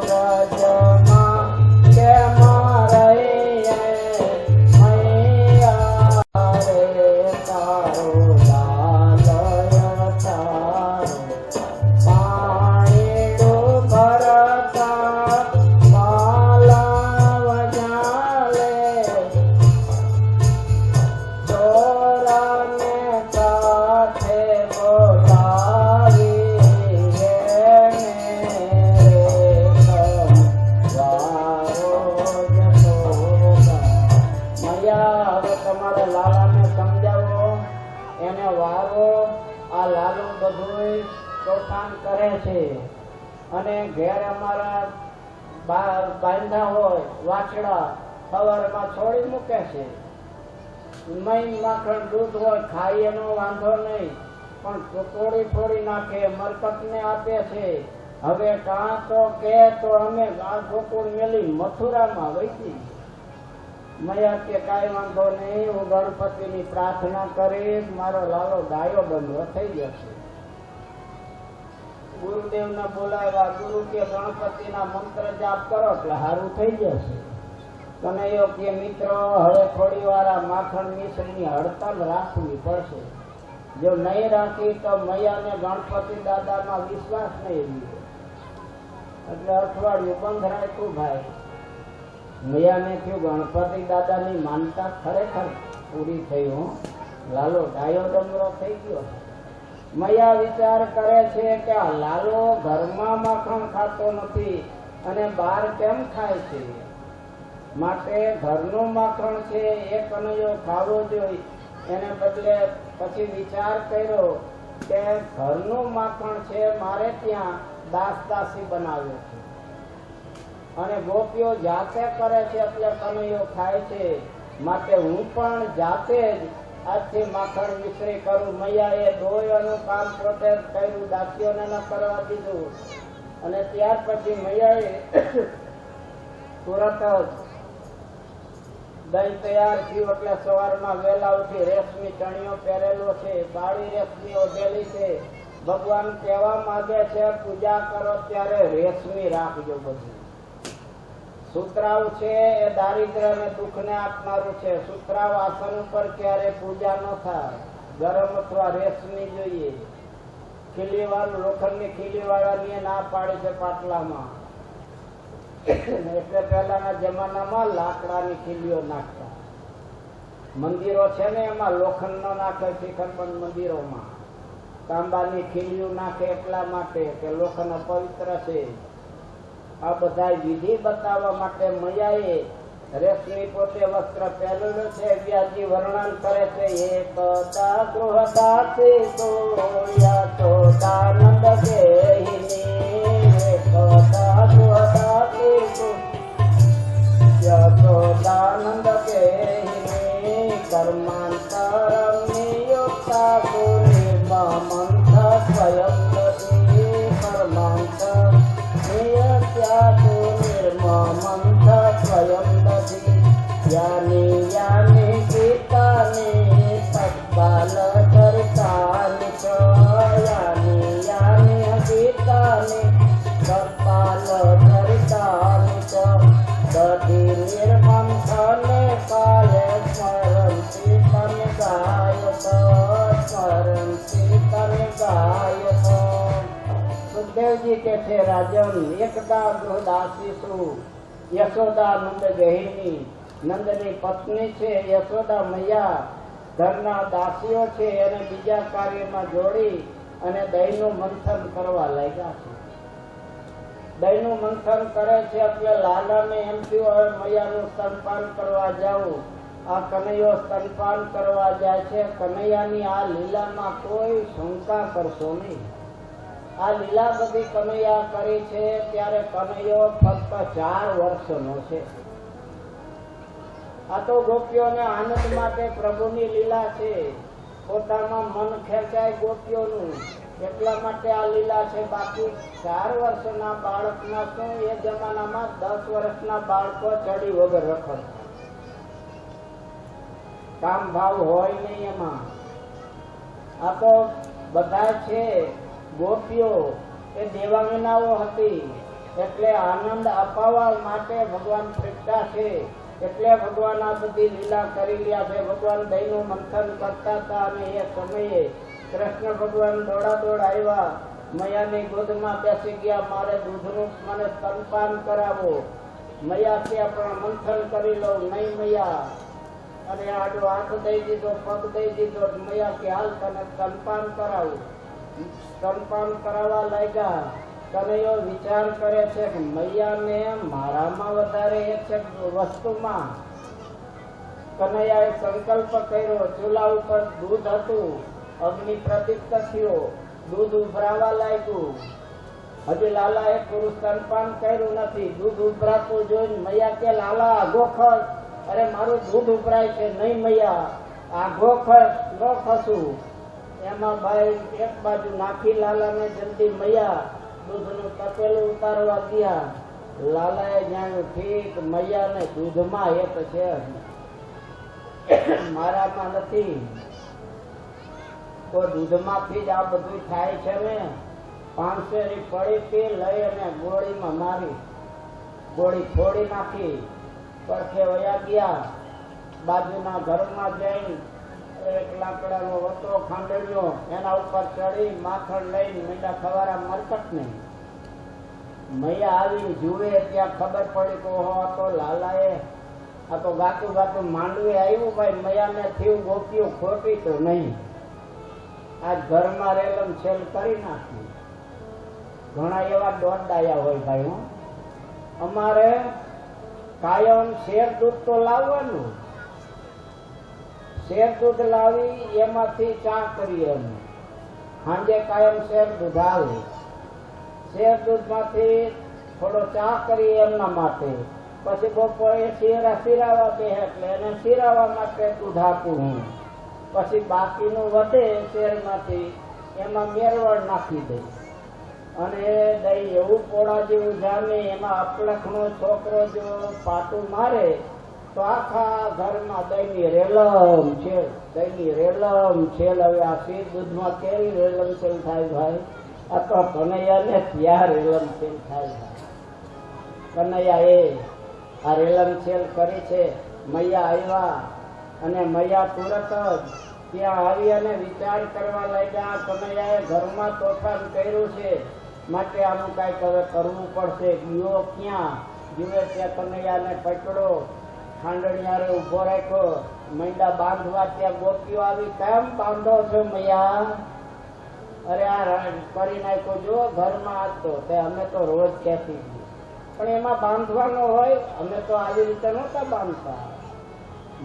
વ્રજમાં કેમ રહીએ મૈયા રે, તારો લાલ ઠારો. પાણીડું ભરતા માલા વજાલે, ચોરાને બધું તોફાન કરે છે અને ઘેર અમારા બાંધા હોય વાછડા સવારમાં છોડી મૂકે છે. મહીં માખણ દૂધ હોય ખાઈ એનો વાંધો નહીં, પણ તોડી નાખે, મરકતને આપે છે. હવે કાં તો કે તો અમે આ ગોકુળ મેલી મથુરામાં વૈતી. મૈયા કે કાંઈ વાંધો નહીં, હું ગણપતિની પ્રાર્થના કરીશ, મારો લાલો ગાયો બંધો થઈ જશે. ગુરુદેવને બોલાવ્યા. ગુરુ કે ગણપતિના મંત્ર જાપ કરો એટલે સારું થઈ જશે. કનૈયો કે મિત્રો હવે થોડી વાર આ માખણ મિશ્રીની હડતાલ રાખવી પડશે. જો નહીં રાખી તો મૈયાને ગણપતિ દાદામાં વિશ્વાસ નહીં રહ્યો. એટલે અઠવાડિયું બંધ રાખ્યું. ભાઈ મૈયાને થયું ગણપતિ દાદાની માનતા ખરેખર પૂરી થઈ. હું લાલો ડાયો ડમરો થઈ ગયો. મૈયા વિચાર કરે છે કે આ લાલો ઘરમાં માખણ ખાતો નથી અને બહાર કેમ ખાય છે, માટે ઘરનું માખણ છે એ કનૈયો ખાવો જોઈએ. એને બદલે પછી વિચાર કર્યો કે ઘરનું માખણ છે મારે ત્યાં દાસી બનાવ્યો છે અને ગોપીઓ જાતે કરે છે એટલે કનૈયો ખાય છે, માટે હું પણ જાતે જ આજથી માખણ મિશ્રી કરું. મૈયાએ દોયનું કામ પોતે કર્યું, દાસીઓને ન કરવા દીધું. અને ત્યાર પછી મૈયાએ તુરત જ દહીં તૈયાર થયું એટલે સવારમાં વહેલા ઉઠી રેશમી ચણિયો પહેરેલો છે, બાળી રેશમી ઓઢેલી છે. ભગવાન કહેવા માંગે છે પૂજા કરો ત્યારે રેશમી રાખજો. બધું સુતરાવ છે એ દારિદ્ર્ય અને દુઃખને આપનારું છે. સુતરાવ આસન ઉપર ક્યારે પૂજા ન થાય, ગરમ અથવા રેશમી જોઈએ. ખીલીવાળું લોખંડની ખીલીવાળાની ના પાડી છે પાટલામાં, એટલે પહેલાના જમાનામાં લાકડાની ખીલીઓ નાખતા. મંદિરો છે ને એમાં લોખંડ નો નાખે, શિખરબંધ મંદિરોમાં તાંબાની ખીલીઓ નાખે એટલા માટે કે લોખંડ પવિત્ર છે. આ બધા વિધિ બતાવવા માટે મૈયાએ રેશમી પોતે વસ્ત્ર પહેરેલું છે. વ્યાસજી વર્ણન કરે છે એકદા ગૃહદાસી યશોદાનંદ ગેહિની, એકદા ગૃહદાસી યશોદાનંદ ગેહિની, કર્માંતરમ નિયુક્તા સુનિર્મા મંથ સ્વયં દધી, કર્માંતર સ્વયં દધી, યાની યાની ગીતાની તત્બાલ ચરિતાની ચ, યાની યાની ગીતાની તત્બાલ ચરિતાની ચ, દધી નિર્મંથને કાલે સ્મરંતિ તને ગાયત, સ્મરંતિ તને ગાયત. સુખદેવજી કે છે રાજન એકદા ગૃહદાસી છું, યશોદા નંદ ગેહિની, નંદની પત્ની છે. યશોદા મૈયા ઘરના દાસીઓ છે એને બીજા કાર્યમાં જોડી અને દહીંનું મંથન કરવા લાગ્યા છે. દહીંનું મંથન કરે છે એટલે લાલાને એમ થયું હવે મૈયાનું સ્તનપાન કરવા જાવું. આ કનૈયો સ્તનપાન કરવા જાય છે. કનૈયાની આ લીલામાં કોઈ શંકા કરશો નહીં. આ લીલા બધી કનૈયા કરી છે ત્યારે કનૈયો ફક્ત 4 વર્ષનો છે. આ તો ગોપીઓને આનંદ માટે પ્રભુની લીલા છે. પોતામાં મન ખેંચાય ગોપીઓનું એટલા માટે આ લીલા છે. બાકી 4 વર્ષના બાળકના શું, એ જમાનામાં 10 વર્ષના બાળકો ચડી વગર રખડતા, કામ ભાવ હોય નહીં એમાં. આ તો બધા છે ગોપીઓ એ દેવાંગનાઓ હતી એટલે આનંદ અપાવવા માટે ભગવાન પ્રગટા છે. એટલે ભગવાન આ બધી લીલા કરી રહ્યા છે. ભગવાન દહીંનું મંથન કરતા હતા અને એ સમયે કૃષ્ણ ભગવાન દોડા આવ્યા, મૈયાની ગોદમાં બેસી ગયા. મારે દૂધનું મને સ્તનપાન કરાવો. મૈયા કે પણ મંથન કરી લો. નહીં મૈયા, અને આડો હાથ દઈ દીધો, પગ દઈ દીધો. મૈયા કે હાલ તને સ્તનપાન કરાવું. સ્તનપાન કરાવવા લાગ્યા. કનૈયો વિચાર કરે છે કે મૈયાને મારામાં વધારે એ છે વસ્તુમાં. કનૈયાએ સંકલ્પ કર્યો. ચૂલા ઉપર દૂધ હતું, અગ્નિ પ્રદીપ્ત થયો, દૂધ ઉભરાવા લાગ્યું. હજી લાલાએ પુરુષ સ્તનપાન કર્યું નથી. દૂધ ઉભરાતું જોઈને મૈયા કે લાલા ગોખર, અરે મારું દૂધ ઉભરાય છે નહીં મૈયા, આ ગોખર ન ખસું. એમાં ભાઈ એક બાજુ નાખી લાલાને જલ્દી મૈયા દૂધનું તપેલું ઉતારવા ગયા. લાલાએ જાણ્યું ઠીક મૈયાને દૂધમાં એક છે, મારામાં નથી. તો દૂધમાંથી જ આ બધું થાય છે ને. 500 ની પડીકી લઈ અને ગોળીમાં મારી, ગોળી ફોડી નાખી. પડખે વયા ગયા. બાજુના ઘરમાં જઈને એક લાકડાનો વતો ખાંડણ્યો, એના ઉપર ચડી માખણ લઈને મીંડા ખવારા મરકટ નહીં. મૈયા આવી જુએ ત્યાં ખબર પડી કે ઓહો આ તો લાલાએ, આ તો ગાતું ગાતું માંડવી આવ્યું. ભાઈ મૈયાને થયું ગોપ્યું ખોટી તો નહીં, આ ઘરમાં રેલમ છેલ કરી નાખી. ઘણા એવા દોડાયા હોય ભાઈ. હું અમારે કાયમ શેર દૂધ તો લાવવાનું, શેર દૂધ લાવી એમાંથી ચા કરીએ અમે. સાંજે કાયમ શેર દૂધ આવે, શેર દૂધ માંથી થોડો ચા કરીએ એમના માટે. પછી બપોરે શીરાવા બે એટલે એને શીરાવા માટે દૂધ આપું હું. પછી બાકીનું વધે શેરમાંથી એમાં મેરવણ નાખી દઈ અને દહીં એવું પોળા જેવું જામે. એમાં અપલખનો છોકરો જો પાટું મારે તો આખા ઘરમાં દહીંની રેલમ છેલ, દહીંની રેલમ છેલ. હવે આ શીર દૂધમાં કેવી રેલમ છેલ થાય ભાઈ? આ તો કનૈયાને ત્યાં રેલમ છેલ થાય ભાઈ. કનૈયા આ રેલમ છેલ કરી છે. મૈયા આવ્યા અને મૈયા તુરત જ ત્યાં આવી અને વિચાર કરવા લાગ્યા. કનૈયાએ ઘરમાં તોફાન કર્યું છે, માટે આનું કાંઈક હવે કરવું પડશે. ગયો ક્યાં જીવે ત્યાં કનૈયાને પકડો, ખાંડણિયારે ઉભો રાખ્યો. મૈંડા બાંધવા ત્યાં ગોપીઓ આવી, કેમ બાંધો છો મૈયા? અરે આ કરી નાખ્યો જો ઘરમાં આવતો તે અમે તો રોજ કહેતી, પણ એમાં બાંધવાનો હોય, અમે તો આવી રીતે નહોતા બાંધતા.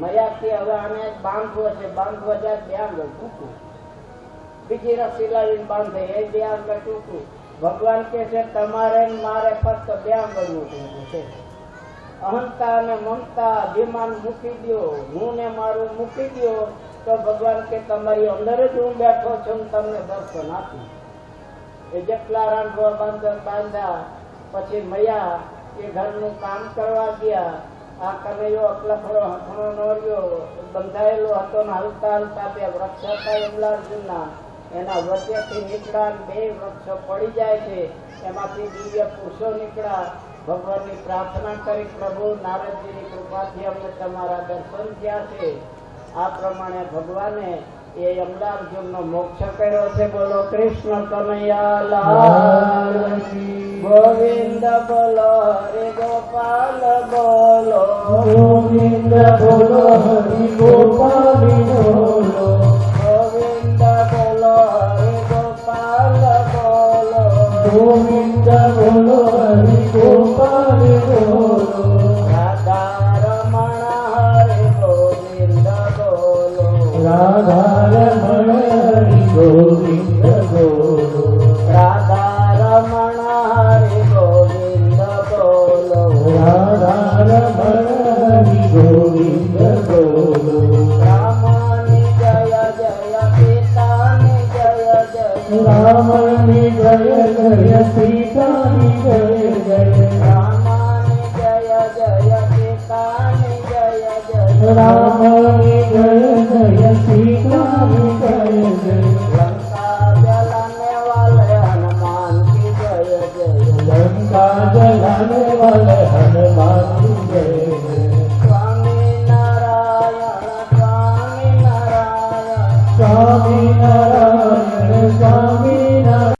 મૈયાથી હવે આને બાંધવો છે, બાંધવા જાય બે આંગળ ટૂંકું, બીજી રસી લાવીને બાંધે એ બે આંગળ ટૂંકું. ભગવાન કે છે તમારે મારે ફક્ત બે આંગળનું ટૂંકું છે. અહંતા અને મમતા અભિમાન મૂકી દો, હું ને મારું મૂકી દો, તો ભગવાન કે તમારી અંદર જ હું બેઠો છું, તમને દર્શન આપી. એ જેટલા રાંધવા બાંધ્યા પછી મૈયા એ ઘરનું કામ કરવા ગયા. આ કનૈયો અકલખડો હથણો નોર્યો બંધાયેલો હતો ને હલતા હલતા બે વૃક્ષ હતા યમલાર્જુનના, એના વચ્ચેથી નીકળ્યા. બે વૃક્ષો પડી જાય છે, એમાંથી દિવ્ય પુરુષો નીકળ્યા. ભગવાનની પ્રાર્થના કરી, પ્રભુ નારદજીની કૃપાથી અમને તમારા દર્શન થયા છે. આ પ્રમાણે ભગવાને એ યમલાર્જુનનો મોક્ષ કર્યો છે. બોલો કૃષ્ણ કનૈયા લાલ કી, ગોવિંદ બોલો હરિ ગોપાલ બોલો, ગોવિંદ બોલો હરિ ગોપાલ બોલો, ગોવિંદ બોલો હરિ ગોપાલ બોલો, ગોવિંદ બોલો હરિ ગોપાલ બોલો, રાધા રમણ હરિ ગોવિંદ બોલો, રાધા રમણ હરિ ગોવિંદ બોલો, રાધા રમણ હરિ ગોવિંદ બોલો, રાધા રમણ હરિ ગોવિંદ બોલો, રામની જય જય સીતાની જય જય, રામની જય જય સીતાની જય જય, રામની જય જય સીતાની જય જય, રામ